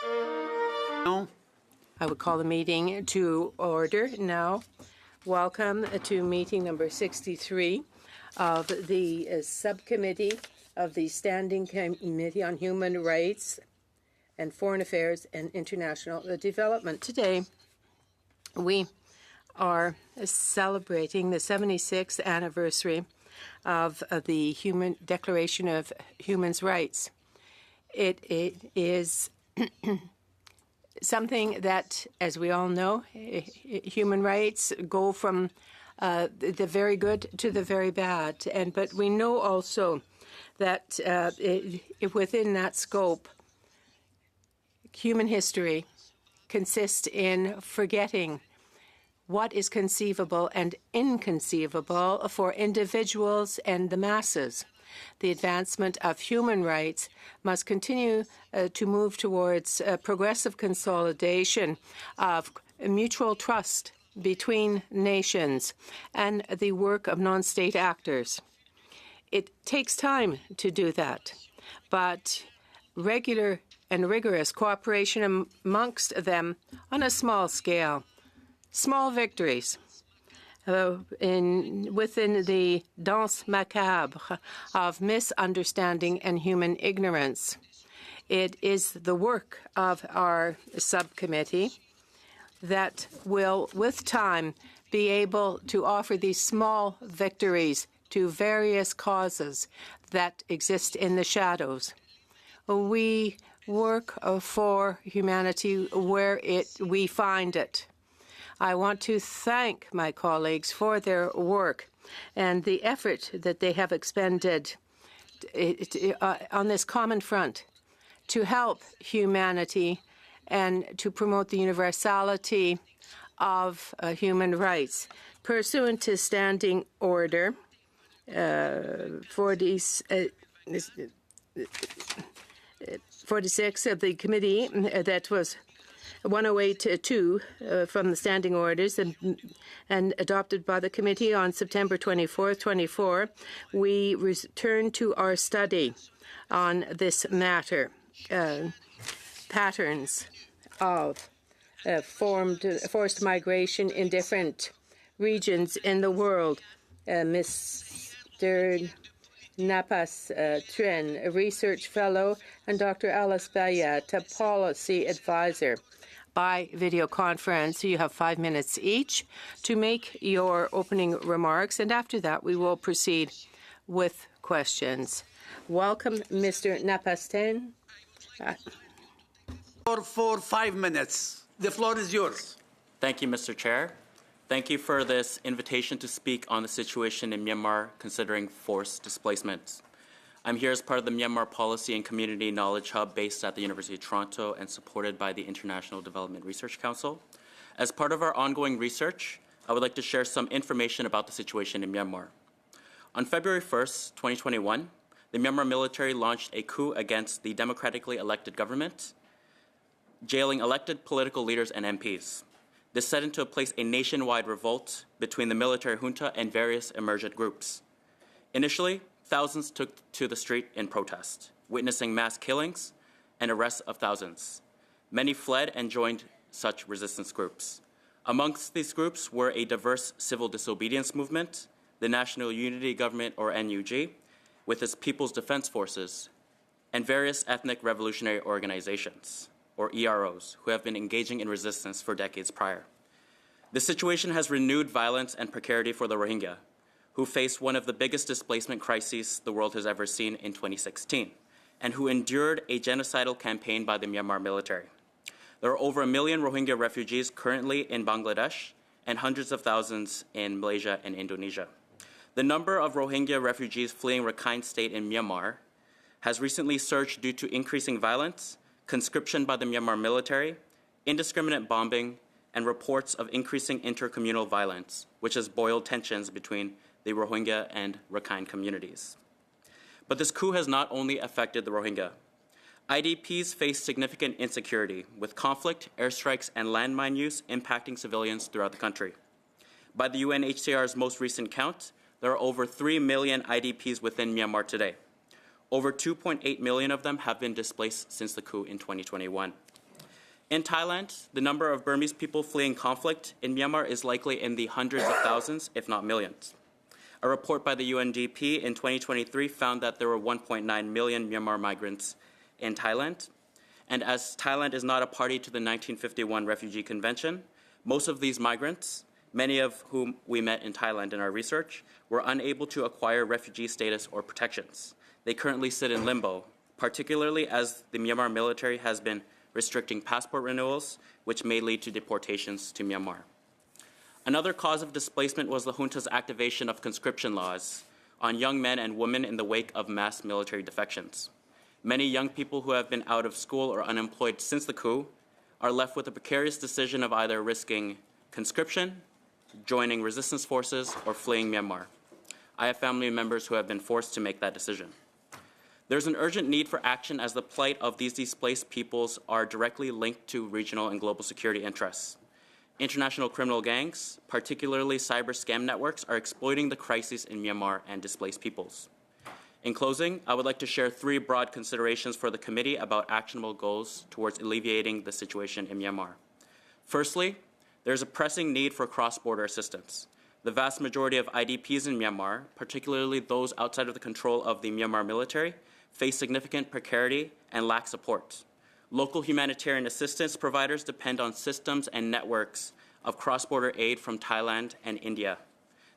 I would call the meeting to order now. Welcome to meeting number 63 of the Subcommittee of the Standing Committee on Human Rights and Foreign Affairs and International Development. Today, we are celebrating the 76th anniversary of the Declaration of Human Rights. It is something that, as we all know, human rights go from the very good to the very bad. But we know also that within that scope, human history consists in forgetting what is conceivable and inconceivable for individuals and the masses. The advancement of human rights must continue to move towards progressive consolidation of mutual trust between nations and the work of non-state actors. It takes time to do that, but regular and rigorous cooperation amongst them on a small scale, small victories, within the danse macabre of misunderstanding and human ignorance. It is the work of our subcommittee that will, with time, be able to offer these small victories to various causes that exist in the shadows. We work for humanity where we find it. I want to thank my colleagues for their work and the effort that they have expended on this common front to help humanity and to promote the universality of human rights. Pursuant to Standing Order 46 of the committee, that was 108-2 from the standing orders and adopted by the committee on September 24th, 24, we return to our study on this matter, patterns of forced migration in different regions in the world. Mr. Napas Tren, a research fellow, and Dr. Alice Bayat, a policy advisor. By video conference, you have 5 minutes each to make your opening remarks, and after that we will proceed with questions. Welcome, Mr. Napasten. For 5 minutes. The floor is yours. Thank you, Mr. Chair. Thank you for this invitation to speak on the situation in Myanmar considering forced displacement. I'm here as part of the Myanmar Policy and Community Knowledge Hub based at the University of Toronto and supported by the International Development Research Council. As part of our ongoing research, I would like to share some information about the situation in Myanmar. On February 1st, 2021, the Myanmar military launched a coup against the democratically elected government, jailing elected political leaders and MPs. This set into place a nationwide revolt between the military junta and various emergent groups. Initially, thousands took to the street in protest, witnessing mass killings and arrests of thousands. Many fled and joined such resistance groups. Amongst these groups were a diverse civil disobedience movement, the National Unity Government, or NUG, with its People's Defense Forces, and various ethnic revolutionary organizations, or EROs, who have been engaging in resistance for decades prior. This situation has renewed violence and precarity for the Rohingya, who faced one of the biggest displacement crises the world has ever seen in 2016, and who endured a genocidal campaign by the Myanmar military. There are over 1 million Rohingya refugees currently in Bangladesh and hundreds of thousands in Malaysia and Indonesia. The number of Rohingya refugees fleeing Rakhine State in Myanmar has recently surged due to increasing violence, conscription by the Myanmar military, indiscriminate bombing, and reports of increasing intercommunal violence, which has boiled tensions between the Rohingya and Rakhine communities. But this coup has not only affected the Rohingya. IDPs face significant insecurity, with conflict, airstrikes, and landmine use impacting civilians throughout the country. By the UNHCR's most recent count, there are over 3 million IDPs within Myanmar today. Over 2.8 million of them have been displaced since the coup in 2021. In Thailand, the number of Burmese people fleeing conflict in Myanmar is likely in the hundreds of thousands, if not millions. A report by the UNDP in 2023 found that there were 1.9 million Myanmar migrants in Thailand. And as Thailand is not a party to the 1951 Refugee Convention, most of these migrants, many of whom we met in Thailand in our research, were unable to acquire refugee status or protections. They currently sit in limbo, particularly as the Myanmar military has been restricting passport renewals, which may lead to deportations to Myanmar. Another cause of displacement was the junta's activation of conscription laws on young men and women in the wake of mass military defections. Many young people who have been out of school or unemployed since the coup are left with the precarious decision of either risking conscription, joining resistance forces, or fleeing Myanmar. I have family members who have been forced to make that decision. There's an urgent need for action as the plight of these displaced peoples are directly linked to regional and global security interests. International criminal gangs, particularly cyber scam networks, are exploiting the crises in Myanmar and displaced peoples. In closing, I would like to share 3 broad considerations for the committee about actionable goals towards alleviating the situation in Myanmar. Firstly, there's a pressing need for cross-border assistance. The vast majority of IDPs in Myanmar, particularly those outside of the control of the Myanmar military, face significant precarity and lack support. Local humanitarian assistance providers depend on systems and networks of cross-border aid from Thailand and India.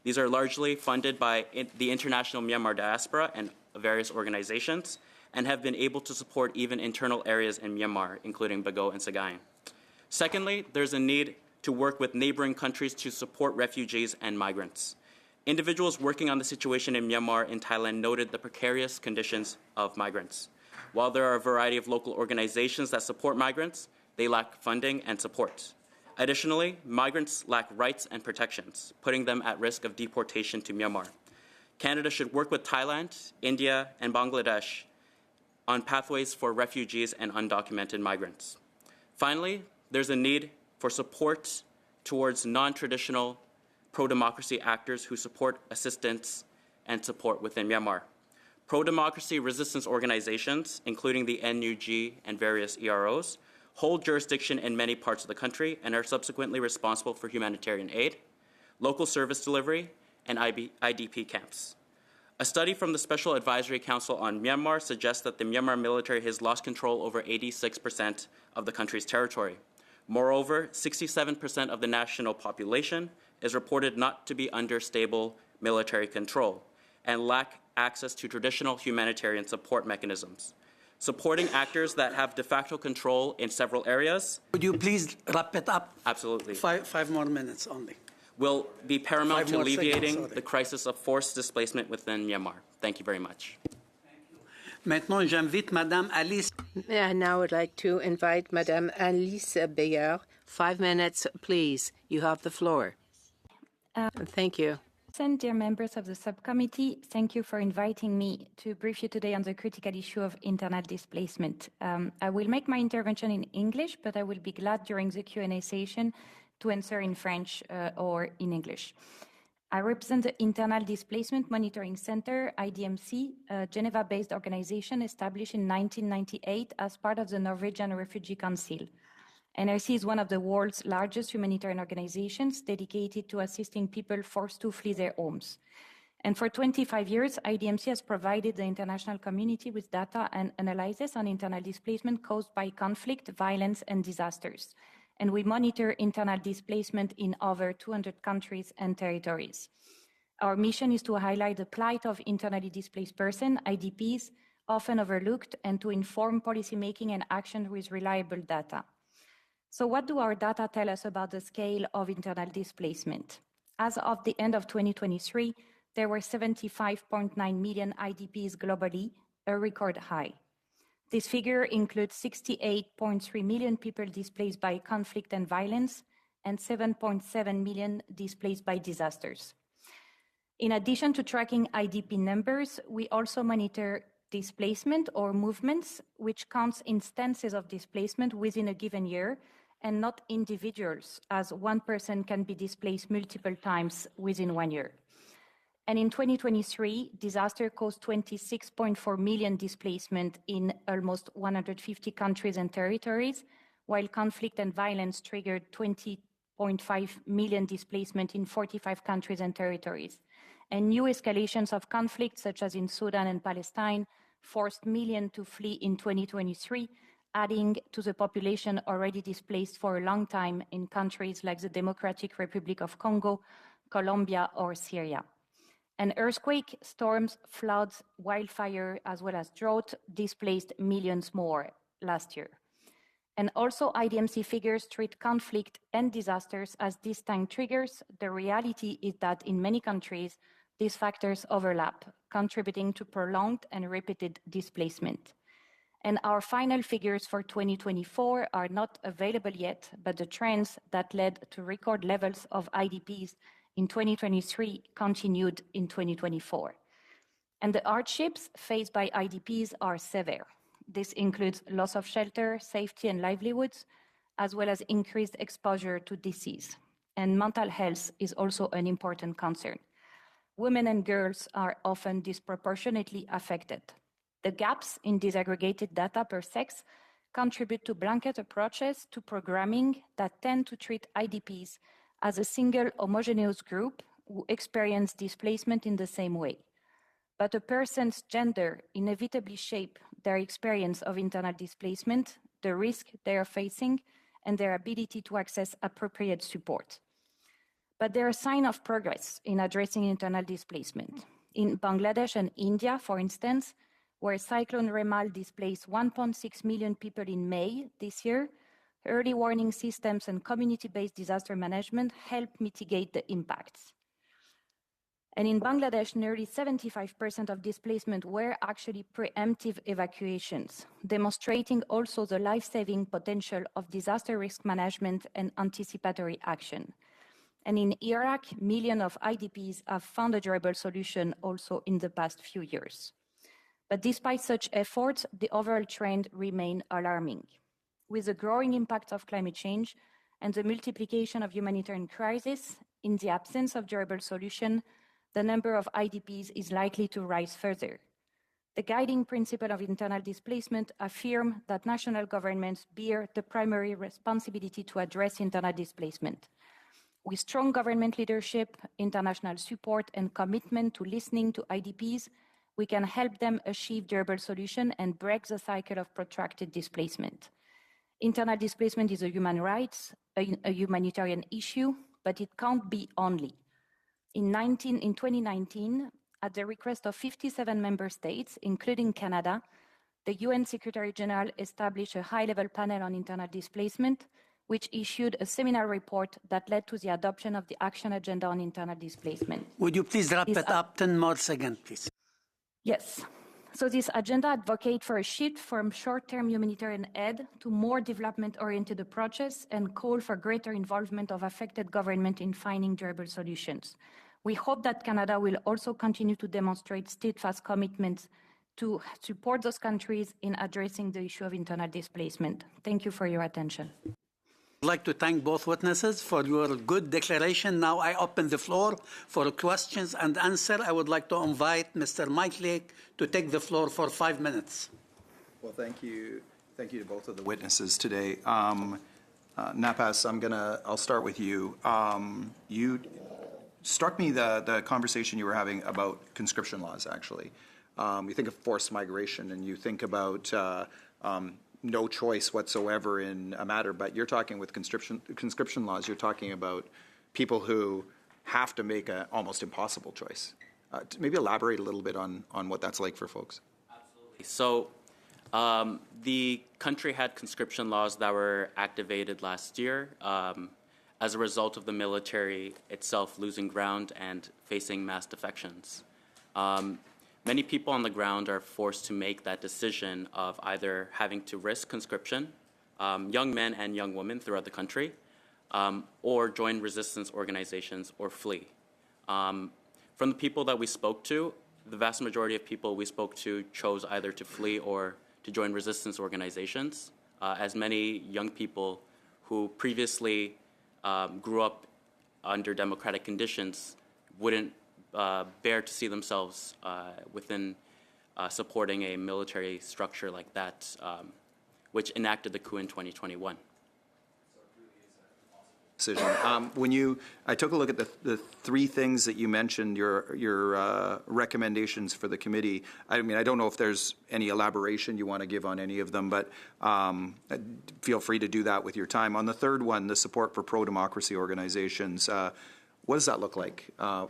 These are largely funded by the international Myanmar diaspora and various organizations, and have been able to support even internal areas in Myanmar, including Bago and Sagaing. Secondly, there's a need to work with neighboring countries to support refugees and migrants. Individuals working on the situation in Myanmar and Thailand noted the precarious conditions of migrants. While there are a variety of local organizations that support migrants, they lack funding and support. Additionally, migrants lack rights and protections, putting them at risk of deportation to Myanmar. Canada should work with Thailand, India, and Bangladesh on pathways for refugees and undocumented migrants. Finally, there's a need for support towards non-traditional pro-democracy actors who support assistance and support within Myanmar. Pro-democracy resistance organizations, including the NUG and various EROs, hold jurisdiction in many parts of the country and are subsequently responsible for humanitarian aid, local service delivery, and IDP camps. A study from the Special Advisory Council on Myanmar suggests that the Myanmar military has lost control over 86% of the country's territory. Moreover, 67% of the national population is reported not to be under stable military control and lack access to traditional humanitarian support mechanisms. Supporting actors that have de facto control in several areas. Would you please wrap it up? Absolutely. Five more minutes only. Will be paramount to alleviating seconds, the crisis of forced displacement within Myanmar. Thank you very much. Maintenant, j'invite Madame Alice. And now I'd like to invite Madame Alice Beyer. 5 minutes, please. You have the floor. Thank you. Dear members of the subcommittee, thank you for inviting me to brief you today on the critical issue of internal displacement. I will make my intervention in English, but I will be glad during the Q&A session to answer in French or in English. I represent the Internal Displacement Monitoring Center, IDMC, a Geneva-based organization established in 1998 as part of the Norwegian Refugee Council. NRC is one of the world's largest humanitarian organizations dedicated to assisting people forced to flee their homes. And for 25 years, IDMC has provided the international community with data and analysis on internal displacement caused by conflict, violence, and disasters. And we monitor internal displacement in over 200 countries and territories. Our mission is to highlight the plight of internally displaced persons, IDPs, often overlooked, and to inform policymaking and action with reliable data. So what do our data tell us about the scale of internal displacement? As of the end of 2023, there were 75.9 million IDPs globally, a record high. This figure includes 68.3 million people displaced by conflict and violence and 7.7 million displaced by disasters. In addition to tracking IDP numbers, we also monitor displacement or movements, which counts instances of displacement within a given year and not individuals, as one person can be displaced multiple times within 1 year. And in 2023, disaster caused 26.4 million displacement in almost 150 countries and territories, while conflict and violence triggered 20.5 million displacement in 45 countries and territories. And new escalations of conflict, such as in Sudan and Palestine, forced millions to flee in 2023, adding to the population already displaced for a long time in countries like the Democratic Republic of Congo, Colombia, or Syria. An earthquake, storms, floods, wildfire, as well as drought displaced millions more last year. And also IDMC figures treat conflict and disasters as distinct triggers. The reality is that in many countries, these factors overlap, contributing to prolonged and repeated displacement. And our final figures for 2024 are not available yet, but the trends that led to record levels of IDPs in 2023 continued in 2024. And the hardships faced by IDPs are severe. This includes loss of shelter, safety, and livelihoods, as well as increased exposure to disease. And mental health is also an important concern. Women and girls are often disproportionately affected. The gaps in disaggregated data per sex contribute to blanket approaches to programming that tend to treat IDPs as a single homogeneous group who experience displacement in the same way. But a person's gender inevitably shapes their experience of internal displacement, the risk they are facing, and their ability to access appropriate support. But there are signs of progress in addressing internal displacement. In Bangladesh and India, for instance, where Cyclone Remal displaced 1.6 million people in May this year, early warning systems and community-based disaster management help mitigate the impacts. And in Bangladesh, nearly 75% of displacement were actually preemptive evacuations, demonstrating also the life-saving potential of disaster risk management and anticipatory action. And in Iraq, millions of IDPs have found a durable solution also in the past few years. But despite such efforts, the overall trend remains alarming. With the growing impact of climate change and the multiplication of humanitarian crises, in the absence of durable solution, the number of IDPs is likely to rise further. The guiding principle of internal displacement affirms that national governments bear the primary responsibility to address internal displacement. With strong government leadership, international support, and commitment to listening to IDPs, we can help them achieve durable solutions and break the cycle of protracted displacement. Internal displacement is a human rights, a humanitarian issue, but it can't be only. In 2019, at the request of 57 member states, including Canada, the UN Secretary General established a high-level panel on internal displacement, which issued a seminar report that led to the adoption of the Action Agenda on Internal Displacement. Would you please wrap it up 10 more seconds, please? Yes. So this agenda advocates for a shift from short-term humanitarian aid to more development-oriented approaches and call for greater involvement of affected government in finding durable solutions. We hope that Canada will also continue to demonstrate steadfast commitments to support those countries in addressing the issue of internal displacement. Thank you for your attention. I'd like to thank both witnesses for your good declaration. Now I open the floor for questions and answers. I would like to invite Mr. Mike Lake to take the floor for 5 minutes. Well, thank you. Thank you to both of the witnesses today. Napas, I'll start with you. You struck me the conversation you were having about conscription laws, actually. You think of forced migration and you think about no choice whatsoever in a matter, but you're talking with conscription laws, you're talking about people who have to make an almost impossible choice. Maybe elaborate a little bit on what that's like for folks. Absolutely. So the country had conscription laws that were activated last year as a result of the military itself losing ground and facing mass defections. Many people on the ground are forced to make that decision of either having to risk conscription, young men and young women throughout the country, or join resistance organizations or flee. From the people that we spoke to, the vast majority of people we spoke to chose either to flee or to join resistance organizations, as many young people who previously grew up under democratic conditions wouldn't bear to see themselves within supporting a military structure like that, which enacted the coup in 2021. decision. I took a look at the three things that you mentioned, your recommendations for the committee. I mean, I don't know if there's any elaboration you want to give on any of them, but feel free to do that with your time. On the third one, the support for pro-democracy organizations, what does that look like?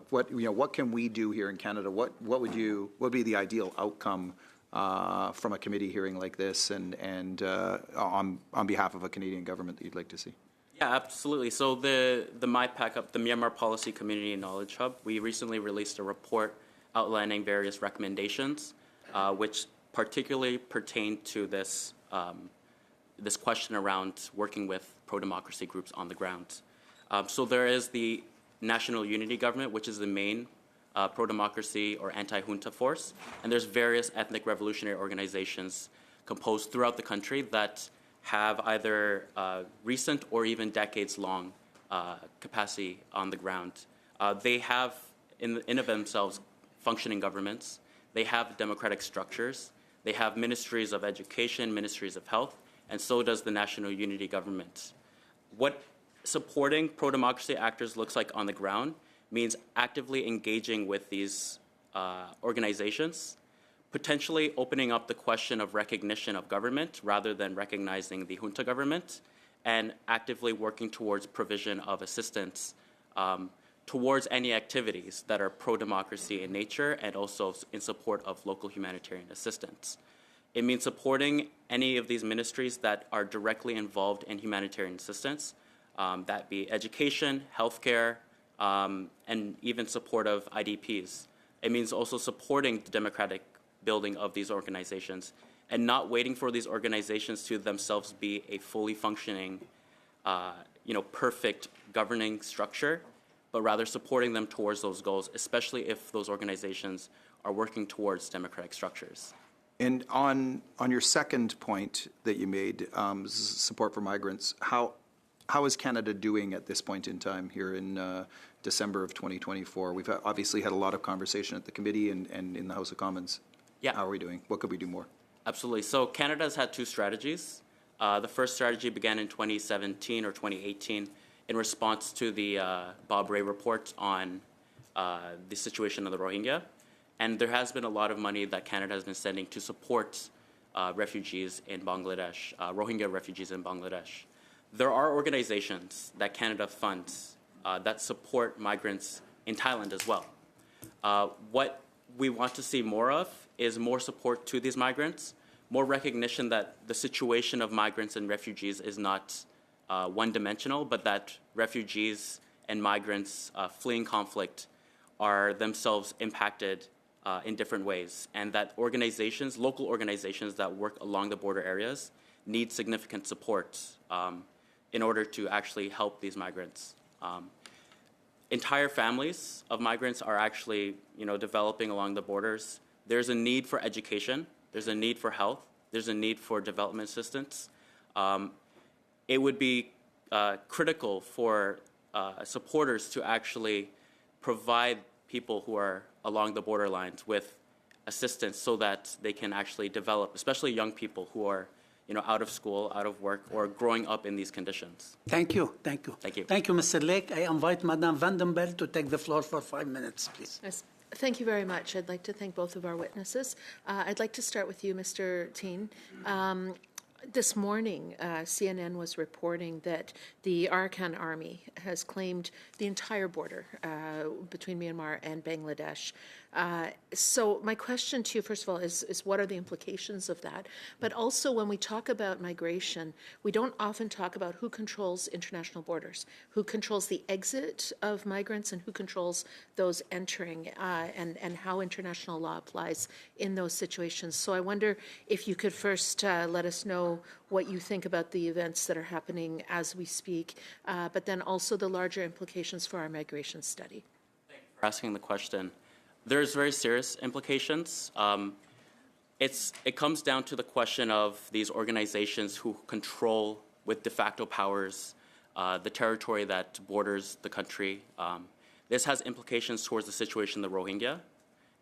What can we do here in Canada? What would be the ideal outcome from a committee hearing like this, and on behalf of a Canadian government that you'd like to see? Yeah, absolutely. So the MyPAC, the Myanmar Policy Community Knowledge Hub, we recently released a report outlining various recommendations, which particularly pertain to this this question around working with pro-democracy groups on the ground. So there is the National Unity Government, which is the main pro-democracy or anti-junta force, and there's various ethnic revolutionary organizations composed throughout the country that have either recent or even decades-long capacity on the ground. They have, in of themselves, functioning governments. They have democratic structures. They have ministries of education, ministries of health, and so does the National Unity Government. What supporting pro-democracy actors looks like on the ground means actively engaging with these organizations, potentially opening up the question of recognition of government rather than recognizing the junta government, and actively working towards provision of assistance towards any activities that are pro-democracy in nature and also in support of local humanitarian assistance. It means supporting any of these ministries that are directly involved in humanitarian assistance, that be education, healthcare, and even support of IDPs. It means also supporting the democratic building of these organizations and not waiting for these organizations to themselves be a fully functioning, perfect governing structure, but rather supporting them towards those goals, especially if those organizations are working towards democratic structures. And on your second point that you made, support for migrants, how is Canada doing at this point in time here in December of 2024? We've obviously had a lot of conversation at the committee and in the House of Commons. Yeah. How are we doing? What could we do more? Absolutely. So Canada's had two strategies. The first strategy began in 2017 or 2018 in response to the Bob Rae report on the situation of the Rohingya. And there has been a lot of money that Canada has been sending to support refugees in Bangladesh, Rohingya refugees in Bangladesh. There are organizations that Canada funds that support migrants in Thailand as well. What we want to see more of is more support to these migrants, more recognition that the situation of migrants and refugees is not one-dimensional, but that refugees and migrants fleeing conflict are themselves impacted in different ways, and that organizations, local organizations that work along the border areas need significant support in order to actually help these migrants. Entire families of migrants are actually, developing along the borders. There's a need for education. There's a need for health. There's a need for development assistance. It would be critical for supporters to actually provide people who are along the borderlines with assistance so that they can actually develop, especially young people who are out of school, out of work, or growing up in these conditions. Thank you. Thank you. Thank you. Thank you, Mr. Lake. I invite Madame Vandenberg to take the floor for 5 minutes, please. Yes. Thank you very much. I'd like to thank both of our witnesses. I'd like to start with you, Mr. Teen. This morning, CNN was reporting that the Arakan Army has claimed the entire border between Myanmar and Bangladesh. So my question to you, first of all, is what are the implications of that? But also, when we talk about migration, we don't often talk about who controls international borders, who controls the exit of migrants, and who controls those entering, and how international law applies in those situations. So I wonder if you could first let us know what you think about the events that are happening as we speak, but then also the larger implications for our migration study. Thank you for asking the question. There's very serious implications. It comes down to the question of these organizations who control with de facto powers the territory that borders the country. This has implications towards the situation of the Rohingya,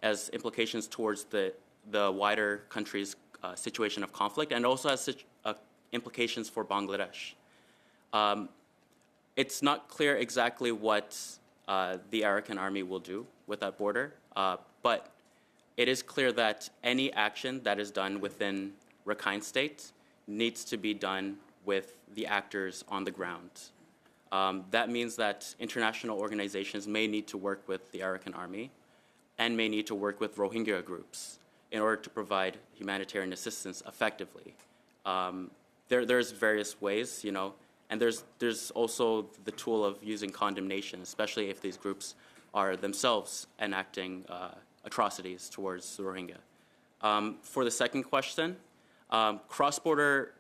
as implications towards the wider country's situation of conflict, and also has implications for Bangladesh. It's not clear exactly what the Arakan Army will do with that border, but it is clear that any action that is done within Rakhine State needs to be done with the actors on the ground. That means that international organizations may need to work with the Arakan Army and may need to work with Rohingya groups in order to provide humanitarian assistance effectively. There's various ways, and there's also the tool of using condemnation, especially if these groups are themselves enacting atrocities towards the Rohingya. For the second question, cross-border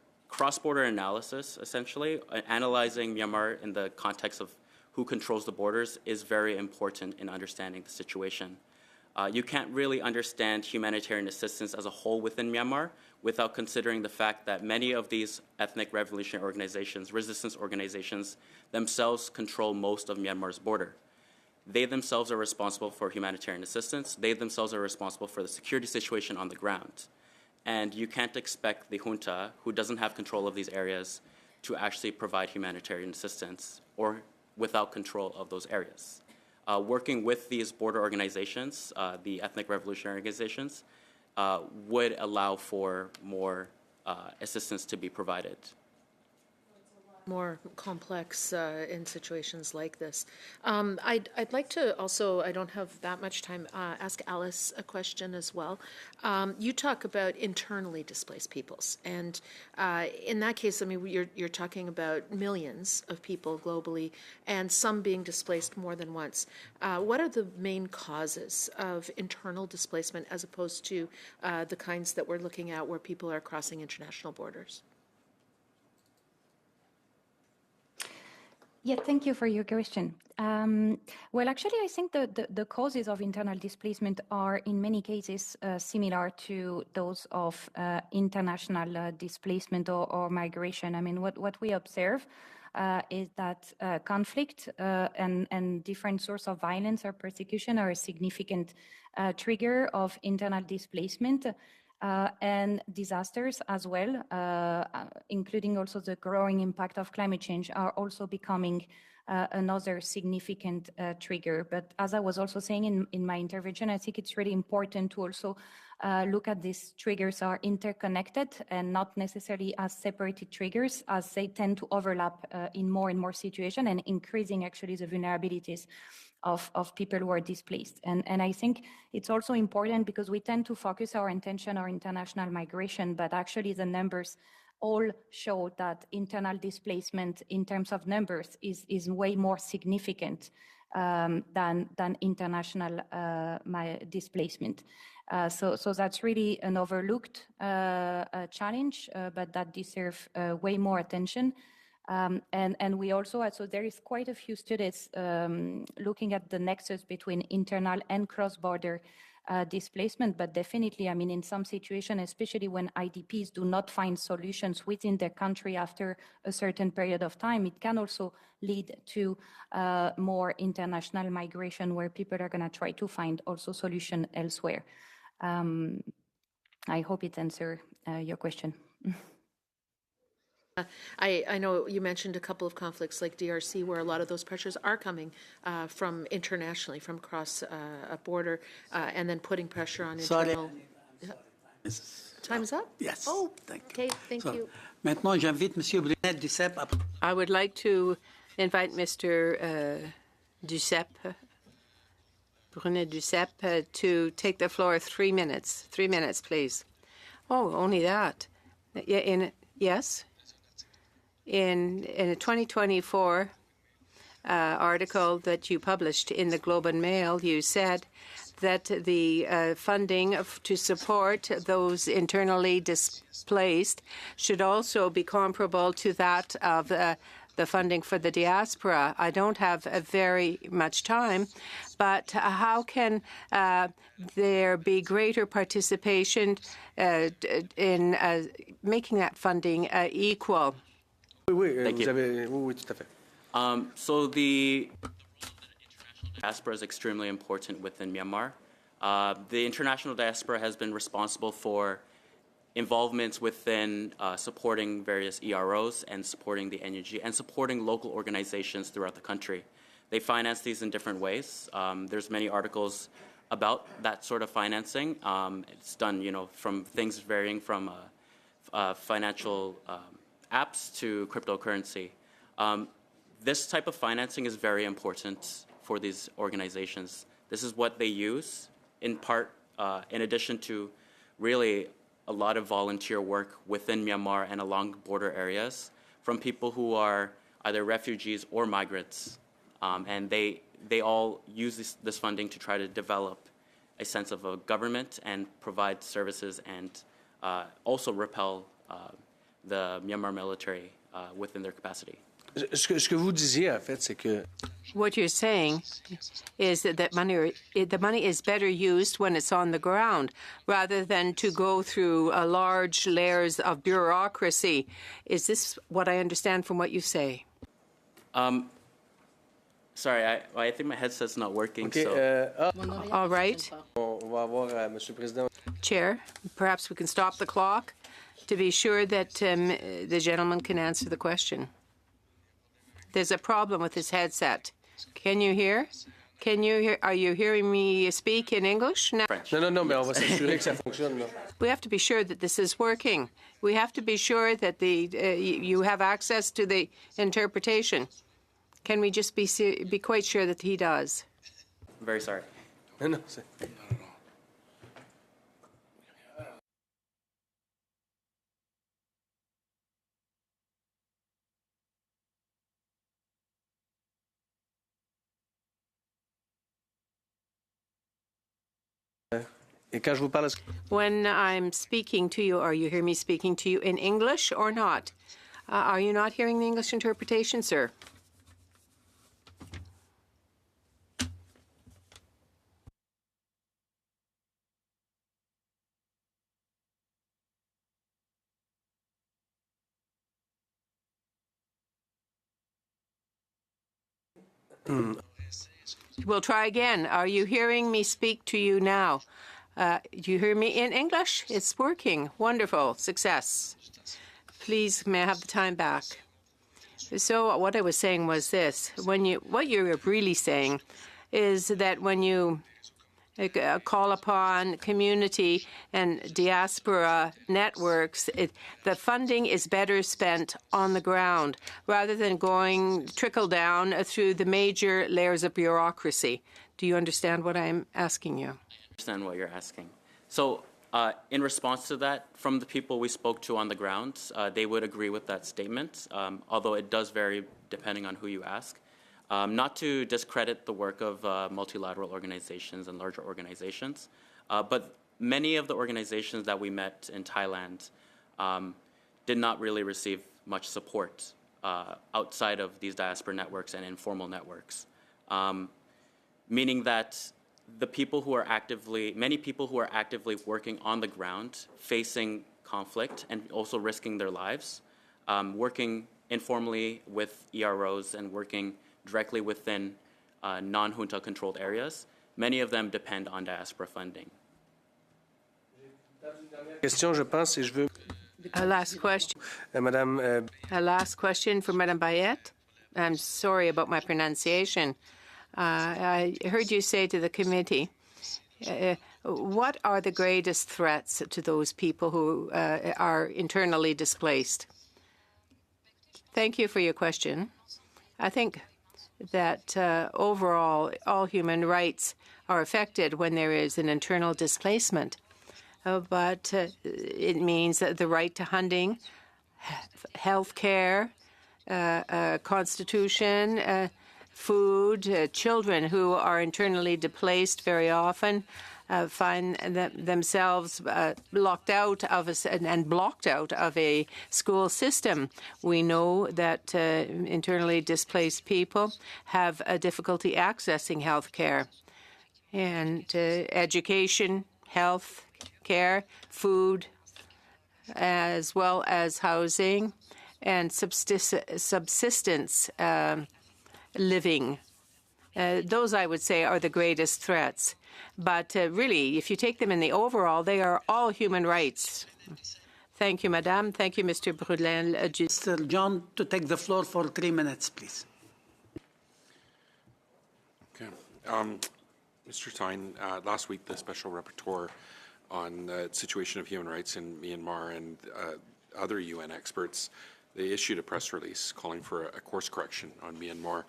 analysis, essentially, analyzing Myanmar in the context of who controls the borders is very important in understanding the situation. You can't really understand humanitarian assistance as a whole within Myanmar without considering the fact that many of these ethnic revolutionary organizations, resistance organizations, themselves control most of Myanmar's border. They themselves are responsible for humanitarian assistance. They themselves are responsible for the security situation on the ground. And you can't expect the junta, who doesn't have control of these areas, to actually provide humanitarian assistance or without control of those areas. Working with these border organizations, the ethnic revolutionary organizations, would allow for more assistance to be provided. More complex in situations like this. I'd like to also, I don't have that much time, ask Alice a question as well. You talk about internally displaced peoples, and in that case, I mean, you're talking about millions of people globally, and some being displaced more than once. What are the main causes of internal displacement as opposed to the kinds that we're looking at where people are crossing international borders? Yeah, thank you for your question. Well, actually, I think the causes of internal displacement are in many cases similar to those of international displacement or migration. I mean, what we observe is that conflict and different sources of violence or persecution are a significant trigger of internal displacement. And disasters as well, including also the growing impact of climate change, are also becoming another significant trigger. But as I was also saying in my intervention, I think it's really important to also look at these triggers are interconnected and not necessarily as separated triggers, as they tend to overlap in more and more situations and increasing actually the vulnerabilities of people who are displaced. And I think it's also important because we tend to focus our attention on international migration, but actually the numbers all show that internal displacement in terms of numbers is way more significant than international displacement. So that's really an overlooked challenge, but that deserves way more attention. And we also, so there is quite a few studies looking at the nexus between internal and cross-border displacement, but definitely, I mean, in some situations, especially when IDPs do not find solutions within their country after a certain period of time, it can also lead to more international migration where people are going to try to find also solution elsewhere. I hope it answers your question. I know you mentioned a couple of conflicts like DRC where a lot of those pressures are coming from internationally, from across a border, and then putting pressure on internal... Time's up? Yes. Oh, thank okay, thank you. Maintenant, j'invite M. Brunet Duceppe. I would like to invite Mr. Brunet Duceppe, to take the floor 3 minutes. 3 minutes, please. Oh, only that. Yes? In a 2024 article that you published in the Globe and Mail, you said that the funding to support those internally displaced should also be comparable to that of the funding for the diaspora. I don't have very much time, but how can there be greater participation in making that funding equal? Thank you. So the diaspora is extremely important within Myanmar. The international diaspora has been responsible for involvements within supporting various EROs and supporting the NUG and supporting local organizations throughout the country. They finance these in different ways. There's many articles about that sort of financing. It's done, from things varying from financial apps to cryptocurrency. This type of financing is very important for these organizations. This is what they use, in part, in addition to really a lot of volunteer work within Myanmar and along border areas from people who are either refugees or migrants. And they all use this funding to try to develop a sense of a government and provide services and also repel the Myanmar military within their capacity. Ce que vous disiez, en fait, c'est que What you're saying is that the money is better used when it's on the ground rather than to go through large layers of bureaucracy. Is this what I understand from what you say? Sorry, I think my headset's not working. OK, So. All right. on va avoir, Monsieur le Président. Chair, perhaps we can stop the clock to be sure that the gentleman can answer the question. There's a problem with his headset. Can you hear? Are you hearing me speak in English now? French. Non, mais on va s'assurer que ça fonctionne. Là. We have to be sure that this is working. We have to be sure that you have access to the interpretation. Can we just be quite sure that he does? Very sorry. Non, c'est... Et quand je vous parle, When I'm speaking to you, are you hear me speaking to you in English or not? Are you not hearing the English interpretation, sir? We'll try again. Are you hearing me speak to you now? Do you hear me in English? It's working. Wonderful. Success. Please, may I have the time back? So what I was saying was this. What you're really saying is that when you call upon community and diaspora networks, the funding is better spent on the ground rather than going trickle down through the major layers of bureaucracy. Do you understand what I'm asking you? I understand what you're asking. So in response to that, from the people we spoke to on the ground, they would agree with that statement, although it does vary depending on who you ask. Not to discredit the work of multilateral organizations and larger organizations, but many of the organizations that we met in Thailand did not really receive much support outside of these diaspora networks and informal networks, meaning that many people who are actively working on the ground, facing conflict and also risking their lives, working informally with EROs and working directly within non-junta controlled areas, many of them depend on diaspora funding. question, je pense, et je veux... A last question. Madame... A last question for Madame Bayet. I'm sorry about my pronunciation. I heard you say to the committee, what are the greatest threats to those people who are internally displaced? Thank you for your question. I think that overall, all human rights are affected when there is an internal displacement. But it means that the right to hunting, health care, constitution, food, children who are internally displaced very often find themselves locked out of and blocked out of a school system. We know that internally displaced people have a difficulty accessing health care and education, health care, food, as well as housing and subsistence living. Those, I would say, are the greatest threats. But really, if you take them in the overall, they are all human rights. Thank you, Madame. Thank you, Mr. Brulin. Mr. John, to take the floor for 3 minutes, please. Okay. Mr. Tyne, last week the Special Rapporteur on the situation of human rights in Myanmar and other UN experts, they issued a press release calling for a course correction on Myanmar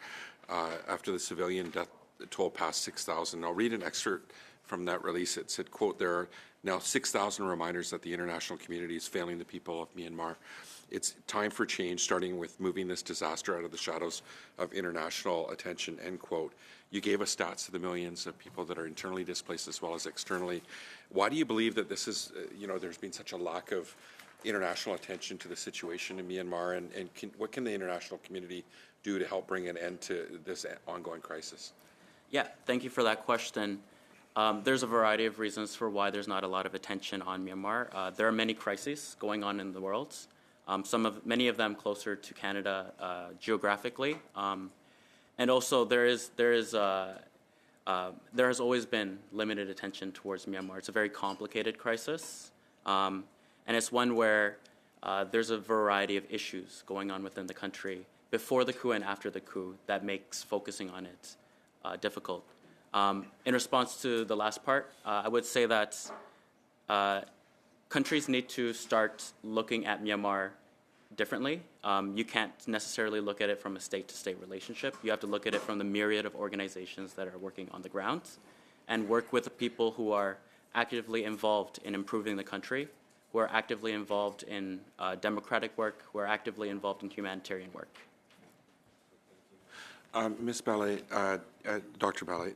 after the civilian death toll passed 6,000. I'll read an excerpt from that release. It said, quote, "There are now 6,000 reminders that the international community is failing the people of Myanmar. It's time for change, starting with moving this disaster out of the shadows of international attention," end quote. You gave us stats of the millions of people that are internally displaced as well as externally. Why do you believe that this is, there's been such a lack of international attention to the situation in Myanmar, and what can the international community do to help bring an end to this ongoing crisis? Yeah, thank you for that question. There's a variety of reasons for why there's not a lot of attention on Myanmar. There are many crises going on in the world. Many of them closer to Canada geographically, and also there has always been limited attention towards Myanmar. It's a very complicated crisis, and it's one where there's a variety of issues going on within the country before the coup and after the coup that makes focusing on it difficult. In response to the last part, I would say that countries need to start looking at Myanmar differently. You can't necessarily look at it from a state-to-state relationship. You have to look at it from the myriad of organizations that are working on the ground and work with the people who are actively involved in improving the country, who are actively involved in democratic work, who are actively involved in humanitarian work. Ms. Ballet, Dr. Ballet,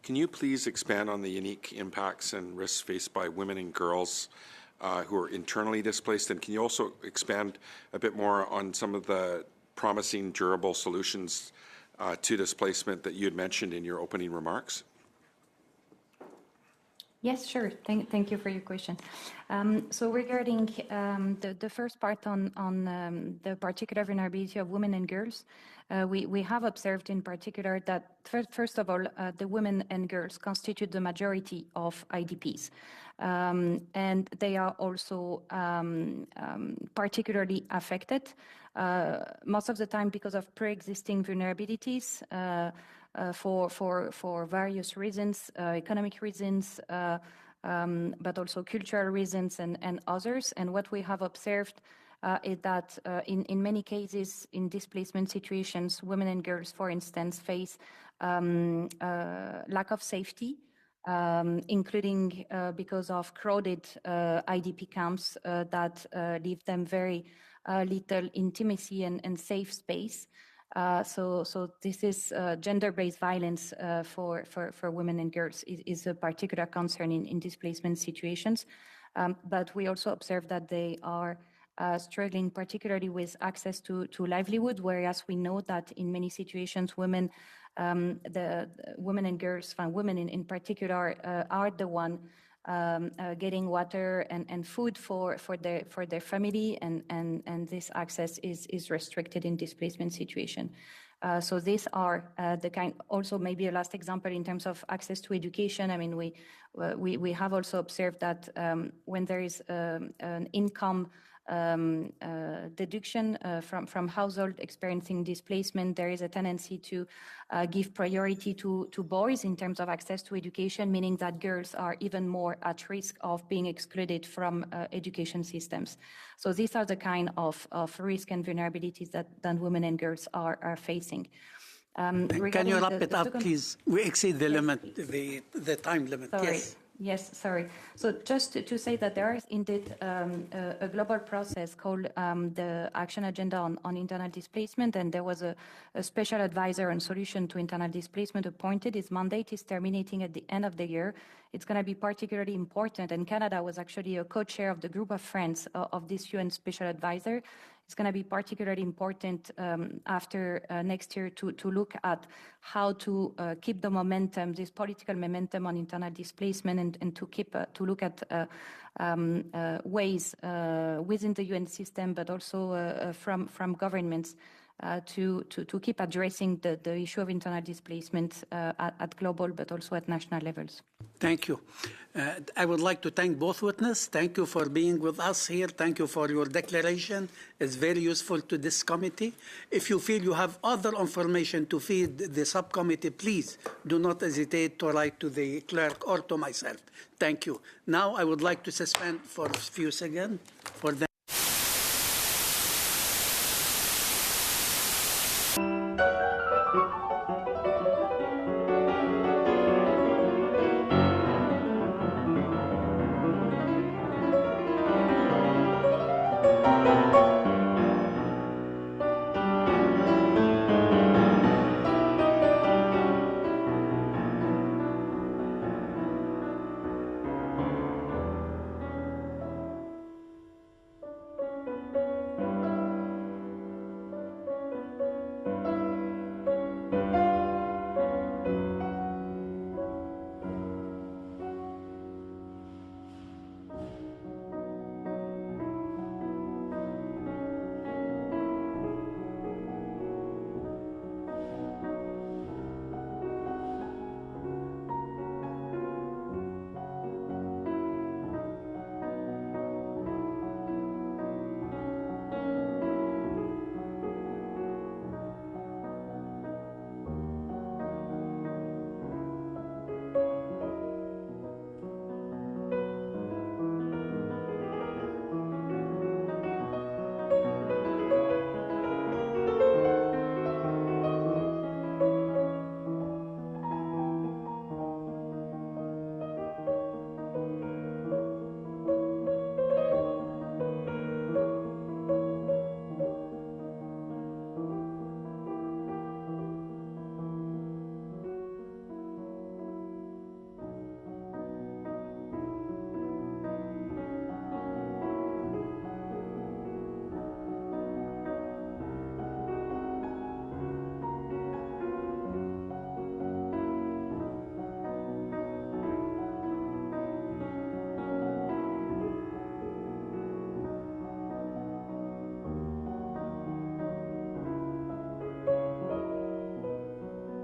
can you please expand on the unique impacts and risks faced by women and girls who are internally displaced? And can you also expand a bit more on some of the promising, durable solutions to displacement that you had mentioned in your opening remarks? Yes, sure. Thank you for your question. So regarding the first part on the particular vulnerability of women and girls, we have observed in particular that, first of all, the women and girls constitute the majority of IDPs. And they are also particularly affected, most of the time because of pre-existing vulnerabilities, for various reasons, economic reasons, but also cultural reasons and others. And what we have observed is that in many cases, in displacement situations, women and girls, for instance, face lack of safety, including because of crowded IDP camps that leave them very little intimacy and safe space. So this is gender-based violence for women and girls is a particular concern in displacement situations. But we also observe that they are struggling particularly with access to livelihood, whereas we know that in many situations women, the women and girls, women in particular, are the one getting water and food for their family, and this access is restricted in displacement situation. So these are the kind. Also, maybe a last example in terms of access to education. I mean, we have also observed that when there is an income deduction from household experiencing displacement, there is a tendency to give priority to boys in terms of access to education, meaning that girls are even more at risk of being excluded from education systems. So these are the kind of risk and vulnerabilities that women and girls are facing. Can you wrap it up, please? We exceed the limit, the time limit. Sorry. Yes, sorry. So just to say that there is indeed a global process called the Action Agenda on Internal Displacement, and there was a special advisor on solution to internal displacement appointed. His mandate is terminating at the end of the year. It's going to be particularly important, and Canada was actually a co-chair of the group of friends of this UN special advisor. It's going to be particularly important after next year to look at how to keep the momentum, this political momentum on internal displacement, and to look at ways within the UN system, but also from governments to keep addressing the issue of internal displacement at global, but also at national levels. Thank you. I would like to thank both witnesses. Thank you for being with us here. Thank you for your declaration. It's very useful to this committee. If you feel you have other information to feed the subcommittee, please do not hesitate to write to the clerk or to myself. Thank you. Now I would like to suspend for a few seconds for them.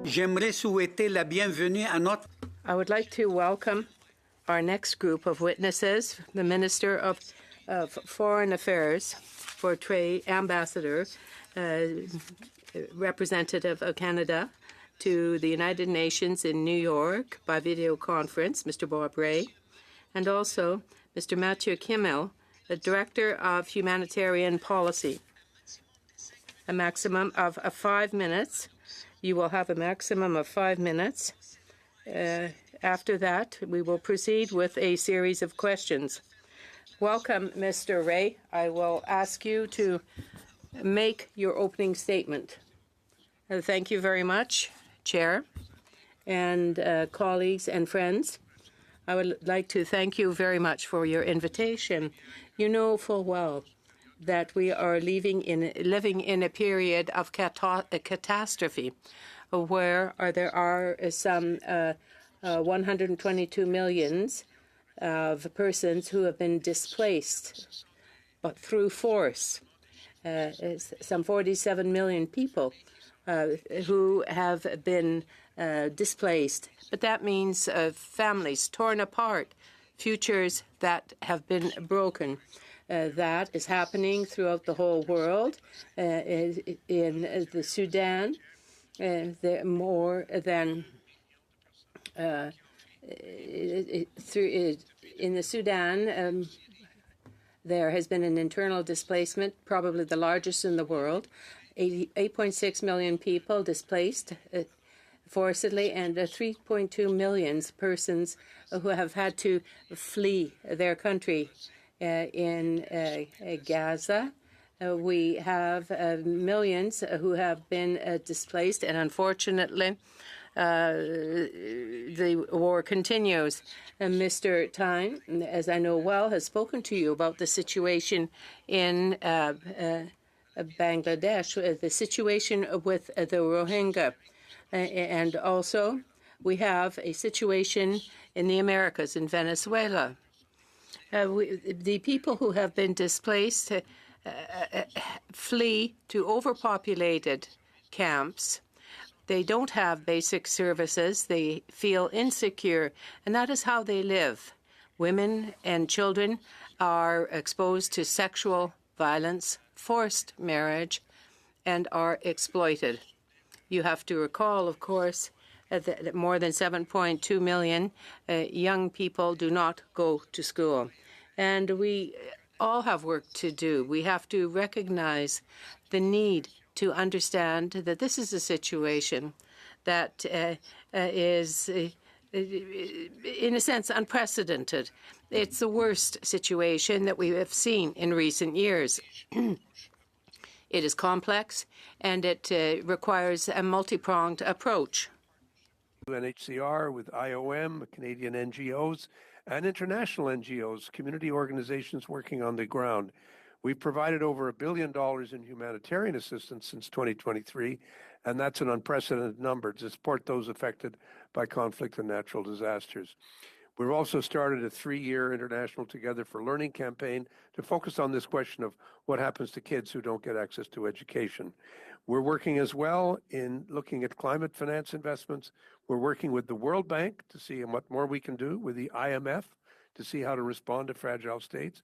J'aimerais souhaiter la bienvenue à notre... I would like to welcome our next group of witnesses, the Minister of Foreign Affairs for Trade, Ambassador, representative of Canada to the United Nations in New York by video conference, Mr. Bob Ray, and also Mr. Mathieu Kimmel, the Director of Humanitarian Policy. A maximum of 5 minutes. You will have a maximum of 5 minutes. After that, we will proceed with a series of questions. Welcome, Mr. Ray. I will ask you to make your opening statement. Thank you very much, Chair, and colleagues and friends. I would like to thank you very much for your invitation. You know full well that we are living in a period of catastrophe where there are some 122 million of persons who have been displaced but through force. Some 47 million people who have been displaced. But that means families torn apart, futures that have been broken. That is happening throughout the whole world. In the Sudan, more than in the Sudan, there has been an internal displacement, probably the largest in the world. 8.6 million people displaced forcibly, and 3.2 million persons who have had to flee their country. In Gaza, we have millions who have been displaced, and unfortunately, the war continues. Mr. Tyne, as I know well, has spoken to you about the situation in Bangladesh, the situation with the Rohingya, and also we have a situation in the Americas, in Venezuela. The people who have been displaced flee to overpopulated camps. They don't have basic services. They feel insecure, and that is how they live. Women and children are exposed to sexual violence, forced marriage, and are exploited. You have to recall, of course, that more than 7.2 million young people do not go to school. And we all have work to do. We have to recognize the need to understand that this is a situation that is, in a sense, unprecedented. It's the worst situation that we have seen in recent years. It is complex, and it requires a multi-pronged approach. UNHCR, with IOM, Canadian NGOs, and international NGOs, community organizations working on the ground. We've provided over $1 billion in humanitarian assistance since 2023, and that's an unprecedented number to support those affected by conflict and natural disasters. We've also started a 3-year International Together for Learning campaign to focus on this question of what happens to kids who don't get access to education. We're working as well in looking at climate finance investments. We're working with the World Bank to see what more we can do, with the IMF to see how to respond to fragile states.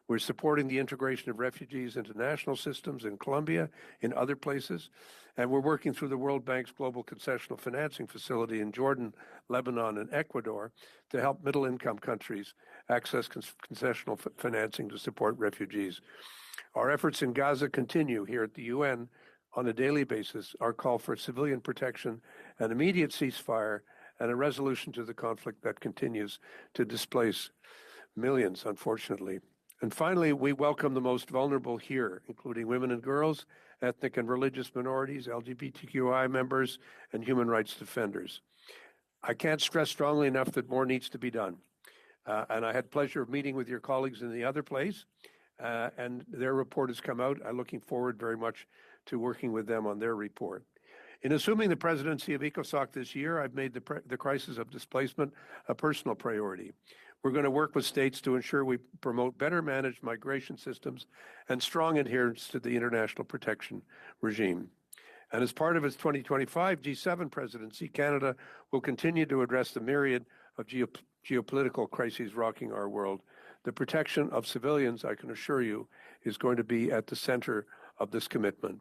We're supporting the integration of refugees into national systems in Colombia, in other places. And we're working through the World Bank's Global Concessional Financing Facility in Jordan, Lebanon, and Ecuador to help middle-income countries access concessional financing to support refugees. Our efforts in Gaza continue here at the UN on a daily basis. Our call for civilian protection, an immediate ceasefire, and a resolution to the conflict that continues to displace millions, unfortunately. And finally, we welcome the most vulnerable here, including women and girls, ethnic and religious minorities, LGBTQI members, and human rights defenders. I can't stress strongly enough that more needs to be done. And I had pleasure of meeting with your colleagues in the other place, and their report has come out. I'm looking forward very much to working with them on their report. In assuming the presidency of ECOSOC this year, I've made the crisis of displacement a personal priority. We're going to work with states to ensure we promote better managed migration systems and strong adherence to the international protection regime. And as part of its 2025 G7 presidency, Canada will continue to address the myriad of geopolitical crises rocking our world. The protection of civilians, I can assure you, is going to be at the center of this commitment.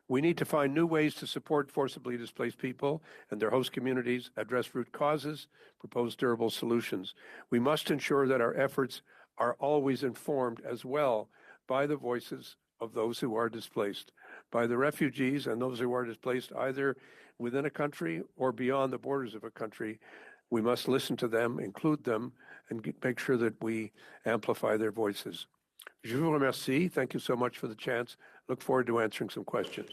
We need to find new ways to support forcibly displaced people and their host communities, address root causes, propose durable solutions. We must ensure that our efforts are always informed as well by the voices of those who are displaced, by the refugees and those who are displaced either within a country or beyond the borders of a country. We must listen to them, include them, and make sure that we amplify their voices. Je vous remercie. Thank you so much for the chance. Look forward to answering some questions.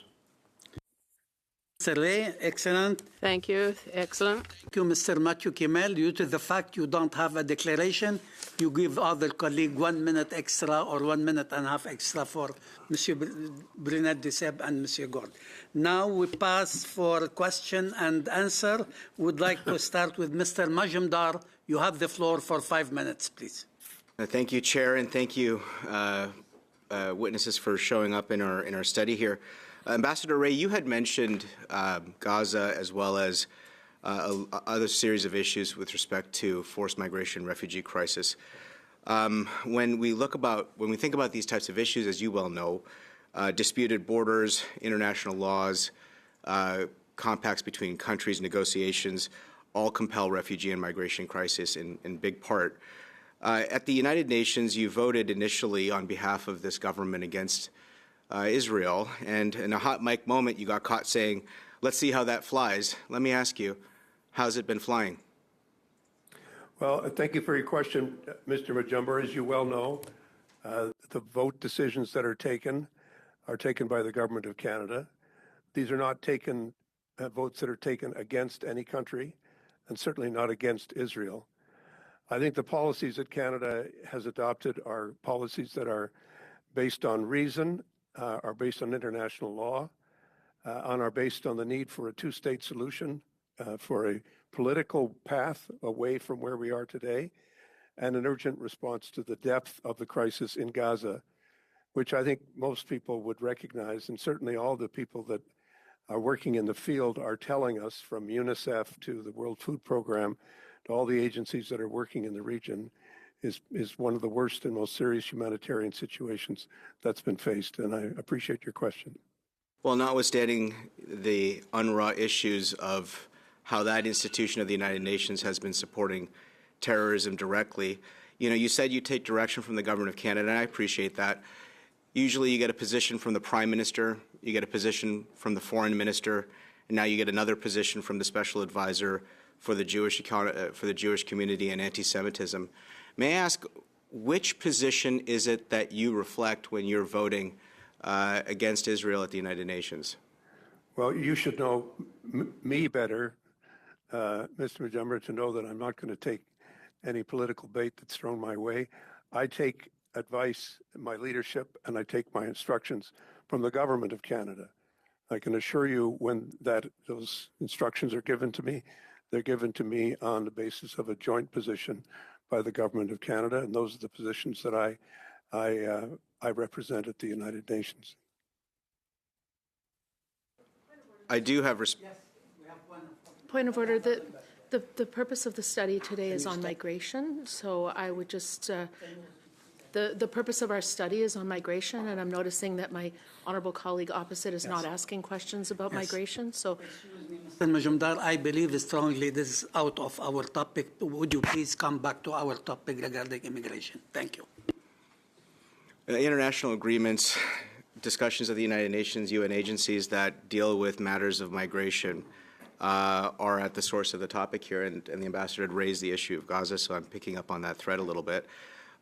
Mr. Ray, excellent. Thank you. Excellent. Thank you, Mr. Matthew Kimmel. Due to the fact you don't have a declaration, you give other colleague 1 minute extra or 1.5 minutes extra for Monsieur Brunet Duceppe and Monsieur Gord. Now we pass for question and answer. Would like to start with Mr. Majumdar. You have the floor for 5 minutes, please. Thank you, Chair, and thank you, witnesses, for showing up in our study here. Ambassador Ray, you had mentioned Gaza as well as other series of issues with respect to forced migration, refugee crisis. When we think about these types of issues, as you well know, disputed borders, international laws, compacts between countries, negotiations, all compel refugee and migration crisis in big part. At the United Nations, you voted initially on behalf of this government against Israel, and in a hot mic moment, you got caught saying, "Let's see how that flies." Let me ask you, how's it been flying? Well, thank you for your question, Mr. Majumdar. As you well know, the vote decisions that are taken by the Government of Canada. These are not votes that are taken against any country, and certainly not against Israel. I think the policies that Canada has adopted are policies that are based on reason, are based on international law, and are based on the need for a two-state solution, for a political path away from where we are today, and an urgent response to the depth of the crisis in Gaza, which I think most people would recognize, and certainly all the people that are working in the field are telling us, from UNICEF to the World Food Program to all the agencies that are working in the region, is one of the worst and most serious humanitarian situations that's been faced. And I appreciate your question. Well, notwithstanding the UNRWA issues of how that institution of the United Nations has been supporting terrorism directly, you said you take direction from the government of Canada, and I appreciate that. Usually you get a position from the Prime Minister, you get a position from the Foreign Minister, and now you get another position from the Special Advisor for the Jewish community and anti-Semitism. May I ask, which position is it that you reflect when you're voting against Israel at the United Nations? Well, you should know me better, Mr. Majumdar, to know that I'm not going to take any political bait that's thrown my way. I take advice, my leadership, and I take my instructions from the government of Canada. I can assure you when those instructions are given to me, they're given to me on the basis of a joint position by the government of Canada, and those are the positions that I represent at the United Nations. I do have Point of order. The purpose of the study today is on migration, so I would just the purpose of our study is on migration, and I'm noticing that my honourable colleague opposite is not asking questions about migration. So, Mr. Majumdar, I believe strongly this is out of our topic. Would you please come back to our topic regarding immigration? Thank you. International agreements, discussions of the United Nations, UN agencies that deal with matters of migration are at the source of the topic here, and the ambassador had raised the issue of Gaza, so I'm picking up on that thread a little bit.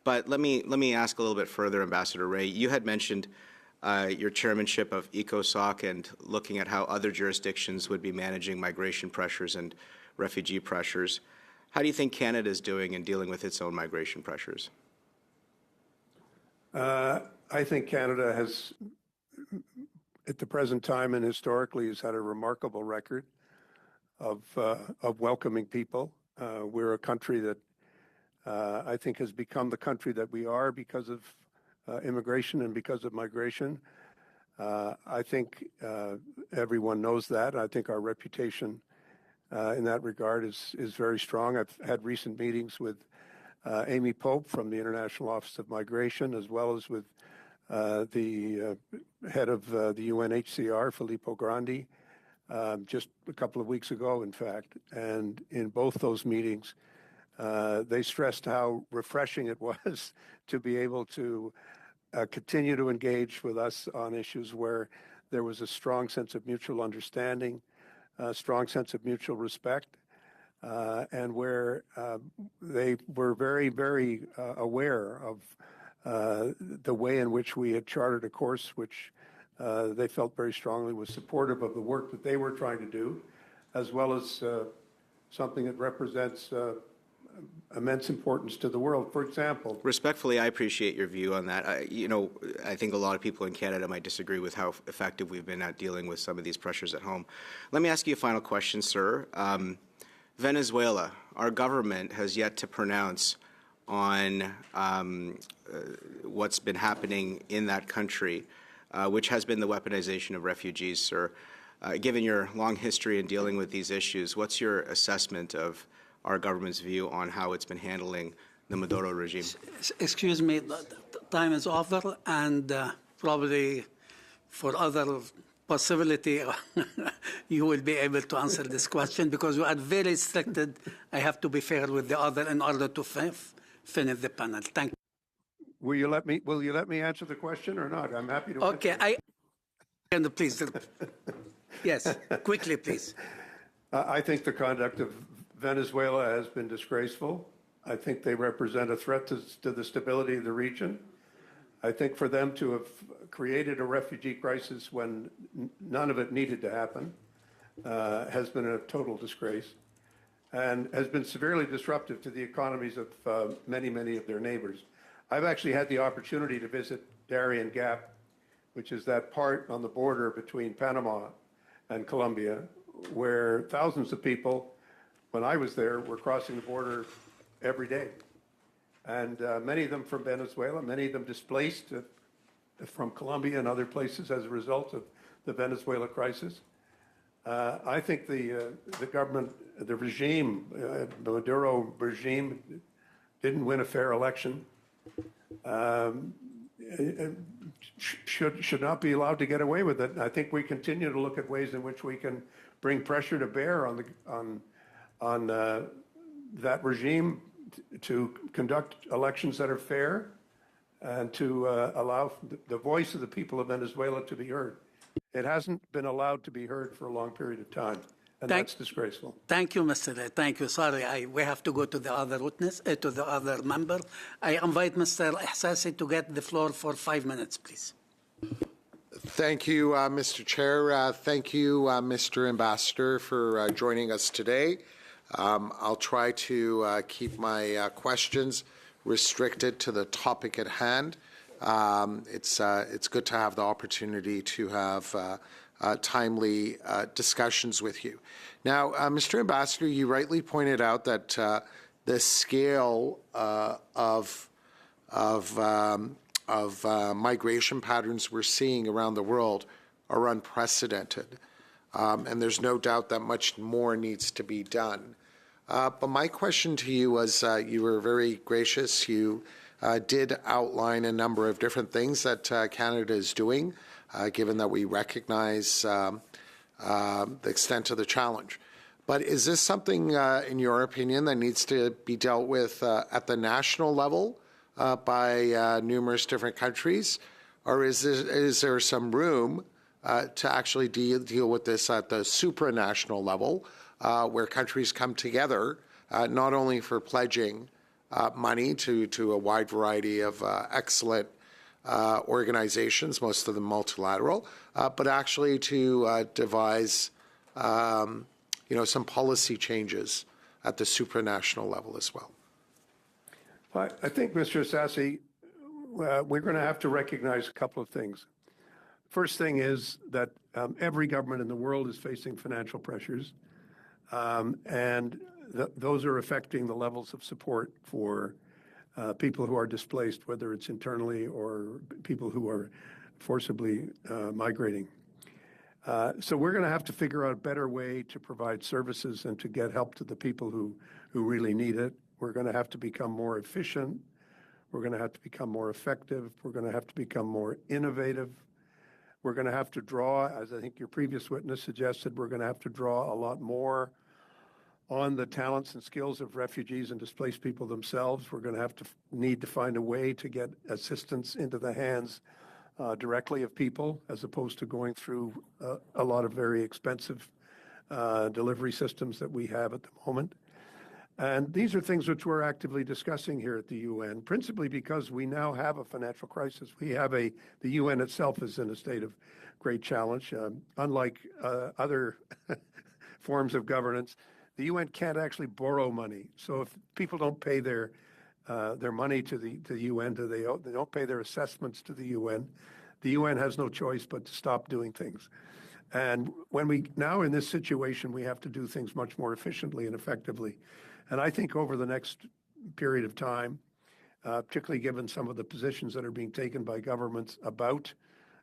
But let me ask a little bit further, Ambassador Ray. You had mentioned your chairmanship of ECOSOC and looking at how other jurisdictions would be managing migration pressures and refugee pressures. How do you think Canada is doing in dealing with its own migration pressures? I think Canada has, at the present time and historically, has had a remarkable record of welcoming people. We're a country that I think has become the country that we are because of immigration and because of migration. I think everyone knows that. I think our reputation in that regard is very strong. I've had recent meetings with Amy Pope from the International Office of Migration, as well as with the head of the UNHCR, Filippo Grandi, just a couple of weeks ago, in fact. And in both those meetings, they stressed how refreshing it was to be able to continue to engage with us on issues where there was a strong sense of mutual understanding, a strong sense of mutual respect, and where they were very, very aware of the way in which we had chartered a course which they felt very strongly was supportive of the work that they were trying to do, as well as something that represents immense importance to the world. For example, respectfully, I appreciate your view on that. I think a lot of people in Canada might disagree with how effective we've been at dealing with some of these pressures at home. Let me ask you a final question, sir. Venezuela, our government has yet to pronounce on what's been happening in that country, which has been the weaponization of refugees, sir. Given your long history in dealing with these issues, what's your assessment of our government's view on how it's been handling the Maduro regime? Excuse me, the time is over, and probably for other possibility you will be able to answer this question, because you are very restricted. I have to be fair with the other in order to finish the panel. Thank you. Will you let me answer the question or not? I'm happy to. Okay, please. Yes, quickly, please. I think the conduct of Venezuela has been disgraceful. I think they represent a threat to the stability of the region. I think for them to have created a refugee crisis when none of it needed to happen has been a total disgrace and has been severely disruptive to the economies of many, many of their neighbors. I've actually had the opportunity to visit Darien Gap, which is that part on the border between Panama and Colombia, where thousands of people, when I was there, were crossing the border every day. and many of them from Venezuela, many of them displaced from Colombia and other places as a result of the Venezuela crisis. I think the government, the regime, the Maduro regime, didn't win a fair election. Should not be allowed to get away with it. I think we continue to look at ways in which we can bring pressure to bear on that regime to conduct elections that are fair and to allow the voice of the people of Venezuela to be heard. It hasn't been allowed to be heard for a long period of time, and that's disgraceful. Thank you, Mr. Ray. Thank you. Sorry, we have to go to the other witness, to the other member. I invite Mr. Ihsasi to get the floor for 5 minutes, please. Thank you, Mr. Chair. Thank you, Mr. Ambassador, for joining us today. I'll try to keep my questions restricted to the topic at hand. It's good to have the opportunity to have timely discussions with you. Now, Mr. Ambassador, you rightly pointed out that the scale of migration patterns we're seeing around the world are unprecedented, and there's no doubt that much more needs to be done. But my question to you was, you were very gracious. You did outline a number of different things that Canada is doing, given that we recognize the extent of the challenge. But is this something, in your opinion, that needs to be dealt with at the national level by numerous different countries? Or is there some room to actually deal with this at the supranational level, where countries come together, not only for pledging money to a wide variety of excellent organizations, most of them multilateral, but actually to devise some policy changes at the supranational level as well? I think, Mr. Ihsasi, we're going to have to recognize a couple of things. First thing is that every government in the world is facing financial pressures, and those are affecting the levels of support for people who are displaced, whether it's internally or people who are forcibly migrating. So we're going to have to figure out a better way to provide services and to get help to the people who really need it. We're going to have to become more efficient. We're going to have to become more effective. We're going to have to become more innovative. We're going to have to draw, as I think your previous witness suggested, we're going to have to draw a lot more on the talents and skills of refugees and displaced people themselves. We're going to have to need to find a way to get assistance into the hands directly of people, as opposed to going through a lot of very expensive delivery systems that we have at the moment. And these are things which we're actively discussing here at the UN, principally because we now have a financial crisis. The UN itself is in a state of great challenge. Unlike other forms of governance, the UN can't actually borrow money. So if people don't pay their money to the UN, they don't pay their assessments to the UN has no choice but to stop doing things. And when we now in this situation, we have to do things much more efficiently and effectively. And I think over the next period of time, particularly given some of the positions that are being taken by governments about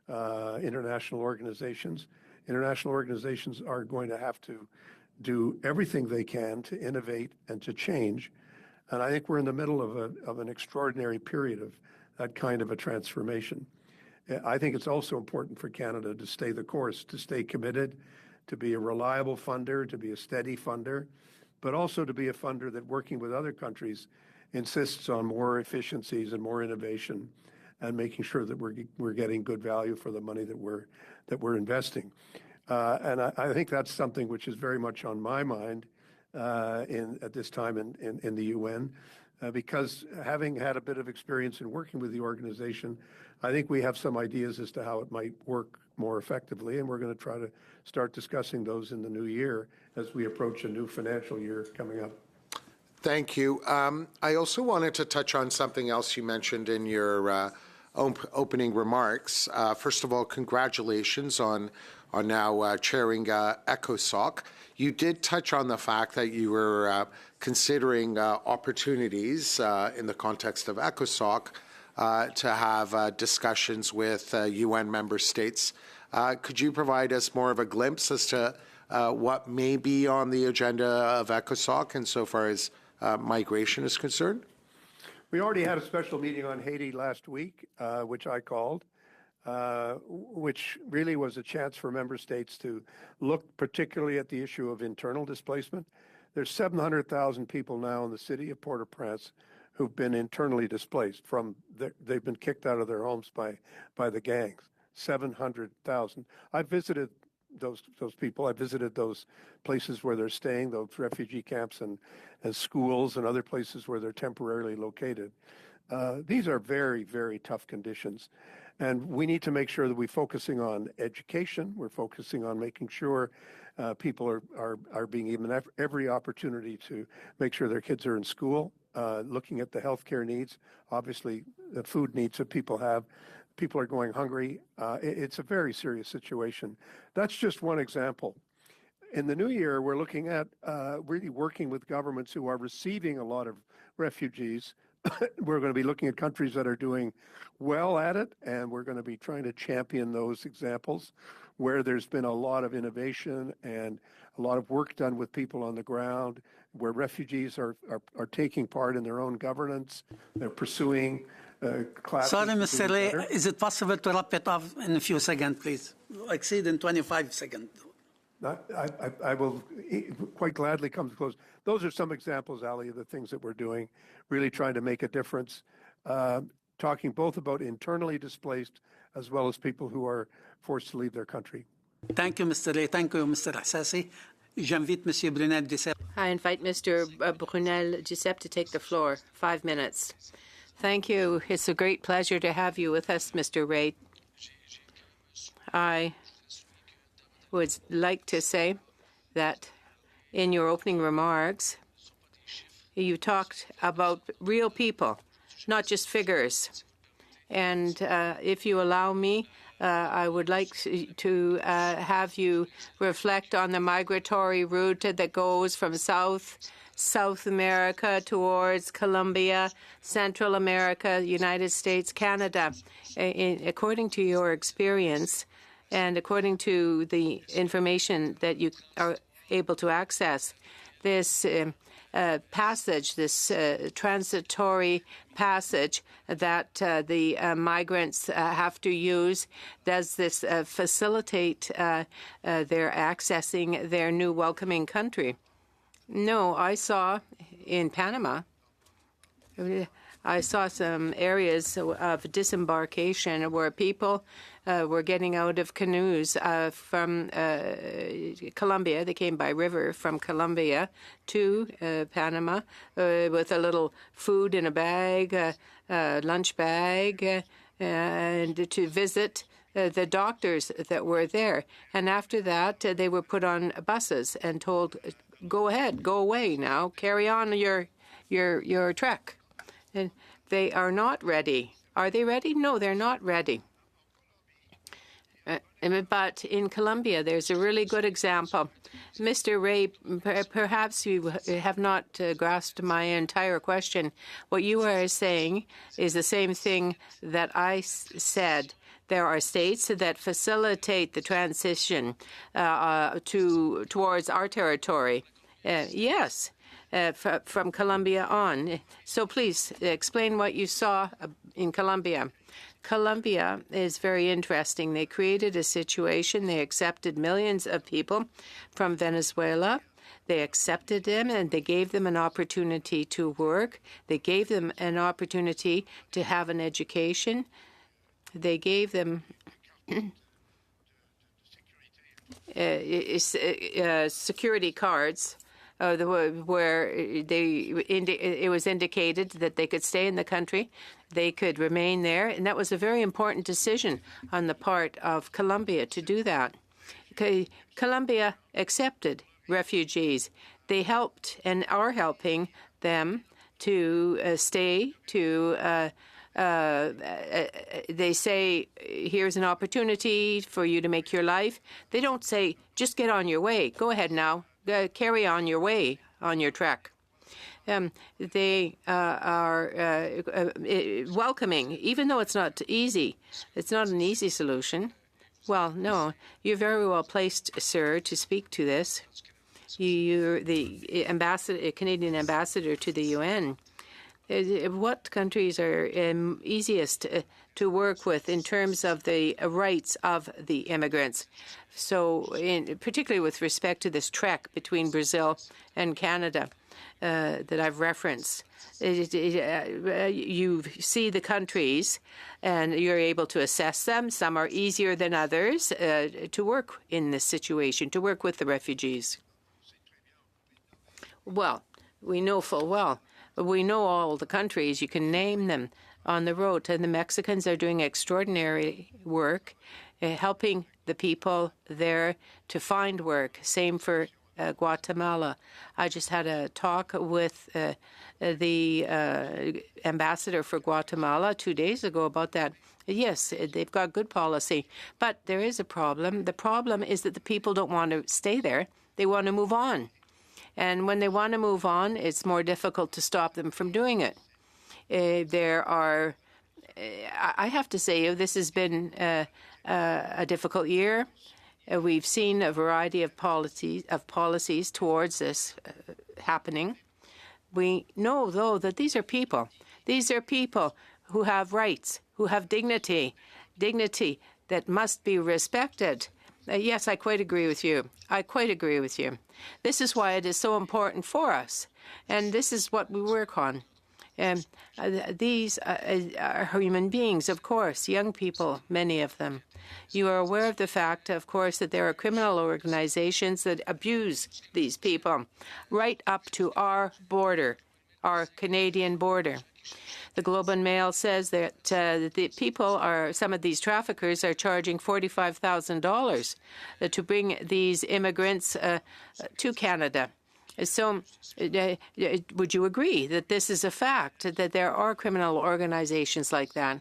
international organizations are going to have to do everything they can to innovate and to change. And I think we're in the middle of an extraordinary period of that kind of a transformation. I think it's also important for Canada to stay the course, to stay committed, to be a reliable funder, to be a steady funder, but also to be a funder that, working with other countries, insists on more efficiencies and more innovation, and making sure that we're getting good value for the money that we're investing. And I think that's something which is very much on my mind at this time in the UN, because having had a bit of experience in working with the organization, I think we have some ideas as to how it might work more effectively, and we're going to try to start discussing those in the new year as we approach a new financial year coming up. Thank you. I also wanted to touch on something else you mentioned in your opening remarks. First of all, congratulations on are now chairing ECOSOC. You did touch on the fact that you were considering opportunities in the context of ECOSOC to have discussions with UN member states. Could you provide us more of a glimpse as to what may be on the agenda of ECOSOC insofar as migration is concerned? We already had a special meeting on Haiti last week, which I called, which really was a chance for member states to look particularly at the issue of internal displacement. There's 700,000 people now in the city of Port-au-Prince who've been internally displaced they've been kicked out of their homes by the gangs. 700,000. I visited those people. I visited those places where they're staying, those refugee camps and schools and other places where they're temporarily located. These are very, very tough conditions. And we need to make sure that we're focusing on education. We're focusing on making sure people are being given every opportunity to make sure their kids are in school, looking at the healthcare needs, obviously the food needs that people have. People are going hungry. It's a very serious situation. That's just one example. In the new year, we're looking at really working with governments who are receiving a lot of refugees. We're going to be looking at countries that are doing well at it, and we're going to be trying to champion those examples where there's been a lot of innovation and a lot of work done with people on the ground, where refugees are taking part in their own governance. They're pursuing classes. Sorry, Mr. Ray, is it possible to wrap it up in a few seconds, please? Exceed in 25 seconds. I will quite gladly come to close. Those are some examples, Ali, of the things that we're doing, really trying to make a difference, talking both about internally displaced as well as people who are forced to leave their country. Thank you, Mr. Ray. Thank you, Mr. Hassassi. J'invite Monsieur Brunel Duceppe. I invite Mr. Brunel Duceppe to take the floor. 5 minutes. Thank you. It's a great pleasure to have you with us, Mr. Ray. I would like to say that in your opening remarks, you talked about real people, not just figures. And if you allow me, I would like to have you reflect on the migratory route that goes from South America towards Colombia, Central America, United States, Canada. According to your experience and according to the information that you are able to access, this passage, this transitory passage that the migrants have to use, does this facilitate their accessing their new welcoming country? No, I saw in Panama, I saw some areas of disembarkation where people were getting out of canoes from Colombia. They came by river from Colombia to Panama with a little food in a bag, lunch bag, and to visit the doctors that were there. And after that, they were put on buses and told, go ahead, go away now, carry on your trek. And they are not ready. Are they ready? No, they're not ready. But in Colombia, there's a really good example. Mr. Ray, perhaps you have not grasped my entire question. What you are saying is the same thing that I said. There are states that facilitate the transition towards our territory. Yes. From Colombia on. So please explain what you saw in Colombia. Colombia is very interesting. They created a situation. They accepted millions of people from Venezuela. They accepted them and they gave them an opportunity to work. They gave them an opportunity to have an education. They gave them security cards. Where it was indicated that they could stay in the country, they could remain there, and that was a very important decision on the part of Colombia to do that. Colombia accepted refugees. They helped and are helping them to stay, to they say, here's an opportunity for you to make your life. They don't say, just get on your way. Go ahead now. Carry on your way, on your trek. They are welcoming, even though it's not easy. It's not an easy solution. Well, no, you're very well placed, sir, to speak to this. You're the Canadian ambassador to the UN. What countries are easiest to work with in terms of the rights of the immigrants? So, particularly with respect to this trek between Brazil and Canada that I've referenced, you see the countries and you're able to assess them. Some are easier than others to work in this situation, to work with the refugees. Well, we know full well. We know all the countries. You can name them on the road. And the Mexicans are doing extraordinary work, helping the people there to find work. Same for Guatemala. I just had a talk with the ambassador for Guatemala 2 days ago about that. Yes, they've got good policy, but there is a problem. The problem is that the people don't want to stay there. They want to move on. And when they want to move on, it's more difficult to stop them from doing it. I have to say, this has been a difficult year. We've seen a variety of policies towards this happening. We know, though, that these are people. These are people who have rights, who have dignity that must be respected. Yes, I quite agree with you. I quite agree with you. This is why it is so important for us, and this is what we work on. These are human beings, of course, young people, many of them. You are aware of the fact, of course, that there are criminal organizations that abuse these people right up to our border, our Canadian border. The Globe and Mail says that the some of these traffickers are charging $45,000 to bring these immigrants to Canada. So would you agree that this is a fact, that there are criminal organizations like that?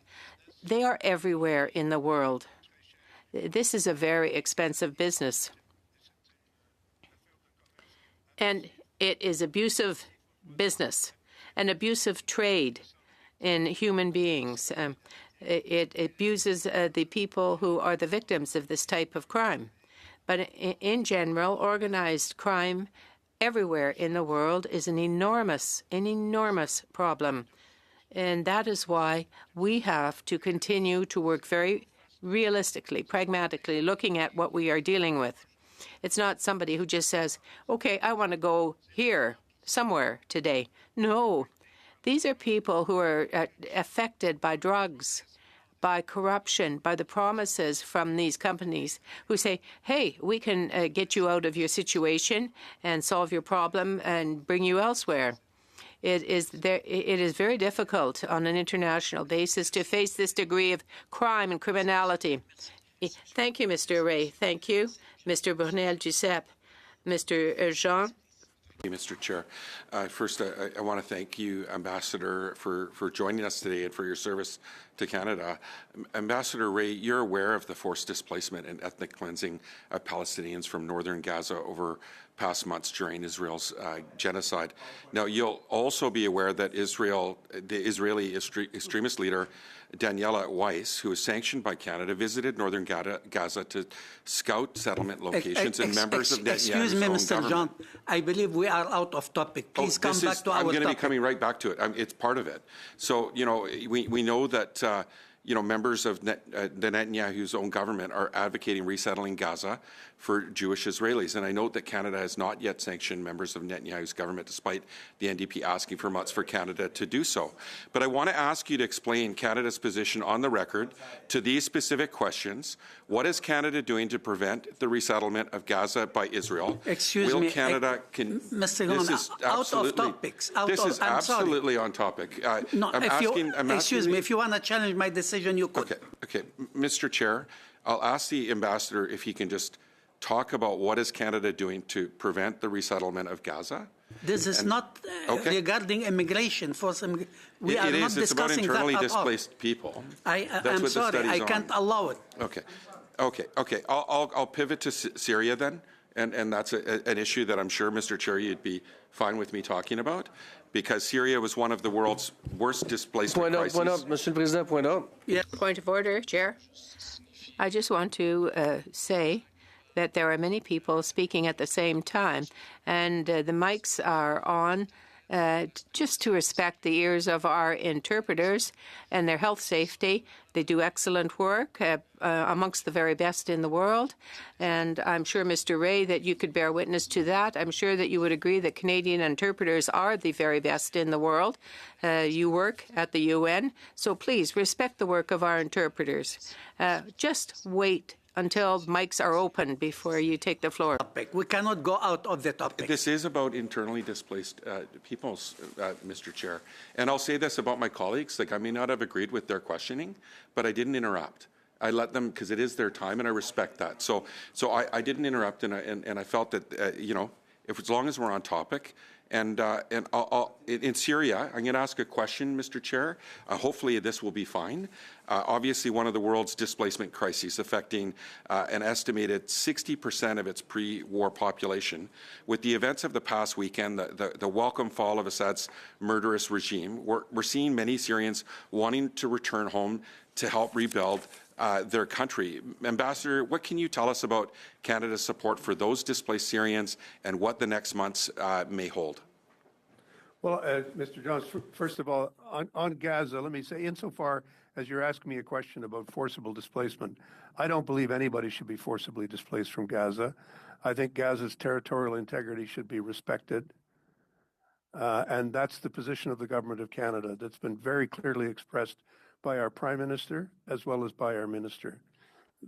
They are everywhere in the world. This is a very expensive business. And it is abusive business, an abusive trade in human beings. It abuses the people who are the victims of this type of crime. But in general, organized crime everywhere in the world is an enormous problem. And that is why we have to continue to work very realistically, pragmatically, looking at what we are dealing with. It's not somebody who just says, okay, I want to go here, somewhere today. No. These are people who are affected by drugs, by corruption, by the promises from these companies who say, hey, we can get you out of your situation and solve your problem and bring you elsewhere. It is very difficult on an international basis to face this degree of crime and criminality. Thank you, Mr. Ray. Thank you, Mr. Brunel-Giuseppe. Mr. Jean. Thank you, Mr. Chair. First, I want to thank you, Ambassador, for joining us today and for your service to Canada. Ambassador Ray, you're aware of the forced displacement and ethnic cleansing of Palestinians from northern Gaza over past months during Israel's genocide. Now, you'll also be aware that the Israeli extremist leader Daniela Weiss, who is sanctioned by Canada, visited northern Gaza to scout settlement locations and members of Netanyahu's Excuse me, own Mr. government. John. I believe we are out of topic. Please come back to our topic. I'm going to be coming right back to it. It's part of it. So, we know that members of the Netanyahu's own government are advocating resettling Gaza for Jewish Israelis. And I note that Canada has not yet sanctioned members of Netanyahu's government, despite the NDP asking for months for Canada to do so. But I want to ask you to explain Canada's position on the record to these specific questions. What is Canada doing to prevent the resettlement of Gaza by Israel? Excuse Will me, Canada Mr. Hona, out of topics. This is absolutely on topic. Excuse me, if you want to challenge my decision, you could. Okay. Mr. Chair, I'll ask the ambassador if he can just talk about what is Canada doing to prevent the resettlement of Gaza This is not regarding immigration. We are It not is. It's about discussing internally that at all. displaced people. I'm what the sorry, study's I on. can't allow it. Okay. I'll pivot to Syria then, and that's an issue that I'm sure, Mr. Chair, you'd be fine with me talking about, because Syria was one of the world's worst displacement crises. Point up, Monsieur le Président, point up. Yeah. Point of order, Chair. I just want to say that there are many people speaking at the same time, and the mics are on just to respect the ears of our interpreters and their health safety. They do excellent work, amongst the very best in the world, and I'm sure, Mr. Ray, that you could bear witness to that. I'm sure that you would agree that Canadian interpreters are the very best in the world. You work at the UN, so please respect the work of our interpreters. Just wait until mics are open before you take the floor. We cannot go out of the topic. This is about internally displaced peoples, Mr. Chair. And I'll say this about my colleagues, like I may not have agreed with their questioning, but I didn't interrupt. I let them, because it is their time, and I respect that. So I didn't interrupt, and I felt that, if as long as we're on topic, and in Syria, I'm going to ask a question, Mr. Chair. Hopefully this will be fine. Obviously, one of the world's displacement crises affecting an estimated 60% of its pre-war population. With the events of the past weekend, the welcome fall of Assad's murderous regime, we're seeing many Syrians wanting to return home to help rebuild their country. Ambassador, what can you tell us about Canada's support for those displaced Syrians and what the next months may hold? Well, Mr. Johns, first of all, on Gaza, let me say, insofar as you're asking me a question about forcible displacement, I don't believe anybody should be forcibly displaced from Gaza. I think Gaza's territorial integrity should be respected. And that's the position of the Government of Canada that's been very clearly expressed by our Prime Minister as well as by our Minister.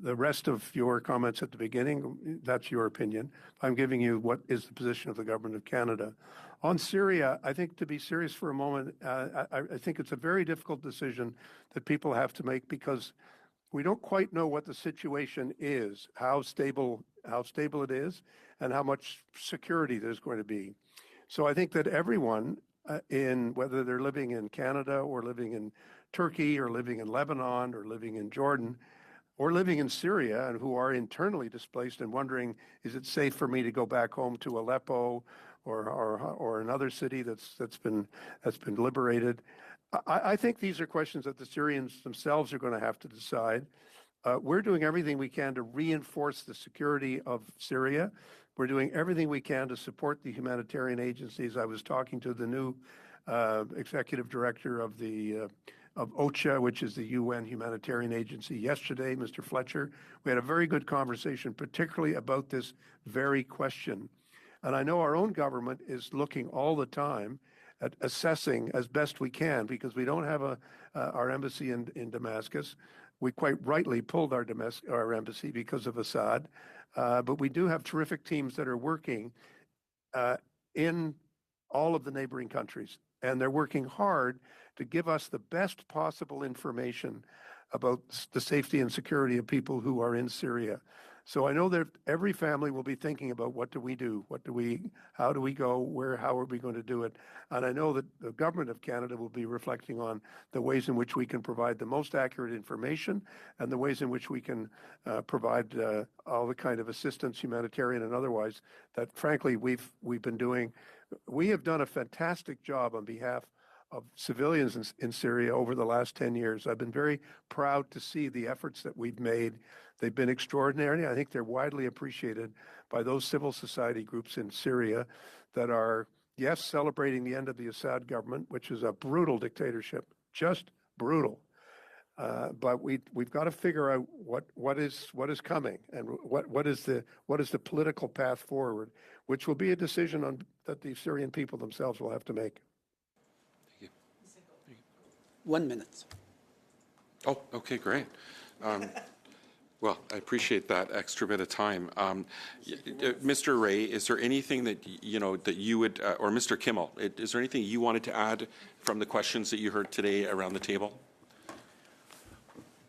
The rest of your comments at the beginning, that's your opinion. I'm giving you what is the position of the Government of Canada. On Syria, I think, to be serious for a moment, I think it's a very difficult decision that people have to make, because we don't quite know what the situation is, how stable it is, and how much security there's going to be. So I think that everyone, whether they're living in Canada or living in Turkey or living in Lebanon or living in Jordan or living in Syria, and who are internally displaced and wondering, is it safe for me to go back home to Aleppo or another city that's been liberated? I think these are questions that the Syrians themselves are going to have to decide. We're doing everything we can to reinforce the security of Syria. We're doing everything we can to support the humanitarian agencies. I was talking to the new executive director of OCHA, which is the UN humanitarian agency, yesterday, Mr. Fletcher. We had a very good conversation, particularly about this very question. And I know our own government is looking all the time at assessing as best we can, because we don't have our embassy in Damascus. We quite rightly pulled our embassy because of Assad. But we do have terrific teams that are working in all of the neighboring countries. And they're working hard to give us the best possible information about the safety and security of people who are in Syria. So I know that every family will be thinking about, what do we do? How do we go? How are we going to do it? And I know that the Government of Canada will be reflecting on the ways in which we can provide the most accurate information, and the ways in which we can provide all the kind of assistance, humanitarian and otherwise, that frankly we've been doing. We have done a fantastic job on behalf of civilians in Syria over the last 10 years. I've been very proud to see the efforts that we've made. They've been extraordinary. I think they're widely appreciated by those civil society groups in Syria that are, yes, celebrating the end of the Assad government, which is a brutal dictatorship, just brutal. But we've got to figure out what is coming, and what is the political path forward, which will be a decision that the Syrian people themselves will have to make. 1 minute. Oh, okay, great. Well, I appreciate that extra bit of time. Mr. Ray, is there anything that you would, or Mr. Kimmel, is there anything you wanted to add from the questions that you heard today around the table?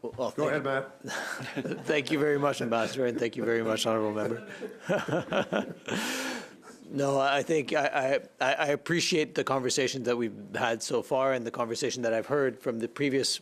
Well, Go ahead, Matt. Thank you very much, Ambassador, and thank you very much, Honourable Member. No, I think I appreciate the conversations that we've had so far, and the conversation that I've heard from the previous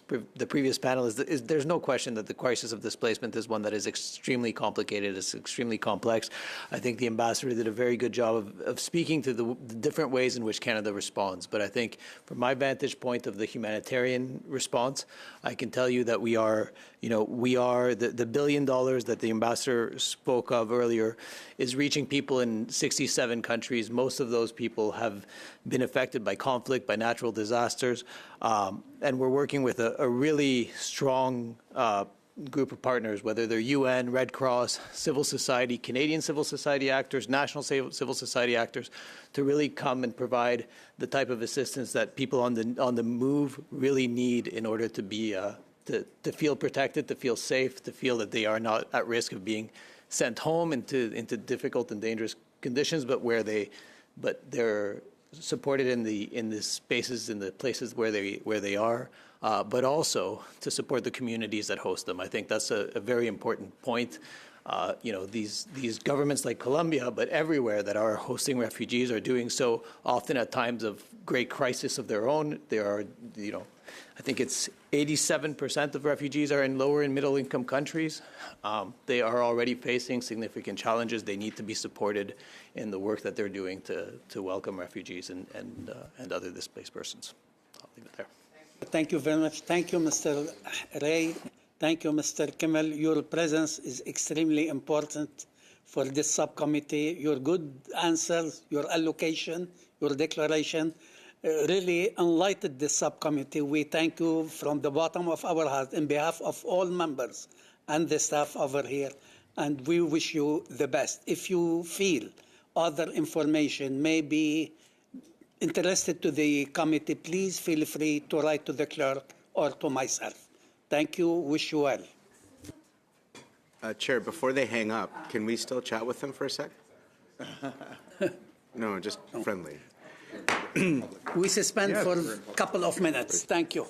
panel is there's no question that the crisis of displacement is one that is extremely complicated. It's extremely complex. I think the ambassador did a very good job of speaking to the different ways in which Canada responds. But I think from my vantage point of the humanitarian response, I can tell you that we are the $1 billion that the ambassador spoke of earlier is reaching people in 67 countries. Most of those people have been affected by conflict, by natural disasters, and we're working with a really strong group of partners, whether they're UN, Red Cross, civil society, Canadian civil society actors, national civil society actors, to really come and provide the type of assistance that people on the move really need in order to be to feel protected, to feel safe, to feel that they are not at risk of being sent home into difficult and dangerous conditions, but they're supported in the spaces, in the places where they are, but also to support the communities that host them. I think that's a very important point. These governments like Colombia, but everywhere that are hosting refugees are doing so often at times of great crisis of their own. There are, I think it's 87% of refugees are in lower and middle income countries. They are already facing significant challenges. They need to be supported in the work that they're doing to welcome refugees and other displaced persons. I'll leave it there. Thank you very much. Thank you, Mr. Ray. Thank you, Mr. Kimmel. Your presence is extremely important for this subcommittee. Your good answers, your allocation, your declaration really enlightened this subcommittee. We thank you from the bottom of our heart in behalf of all members and the staff over here, and we wish you the best. If you feel other information may be interested to the committee, please feel free to write to the clerk or to myself. Thank you. Wish you well. Chair, before they hang up, can we still chat with them for a sec? No, just friendly. We suspend for a couple of minutes. Thank you.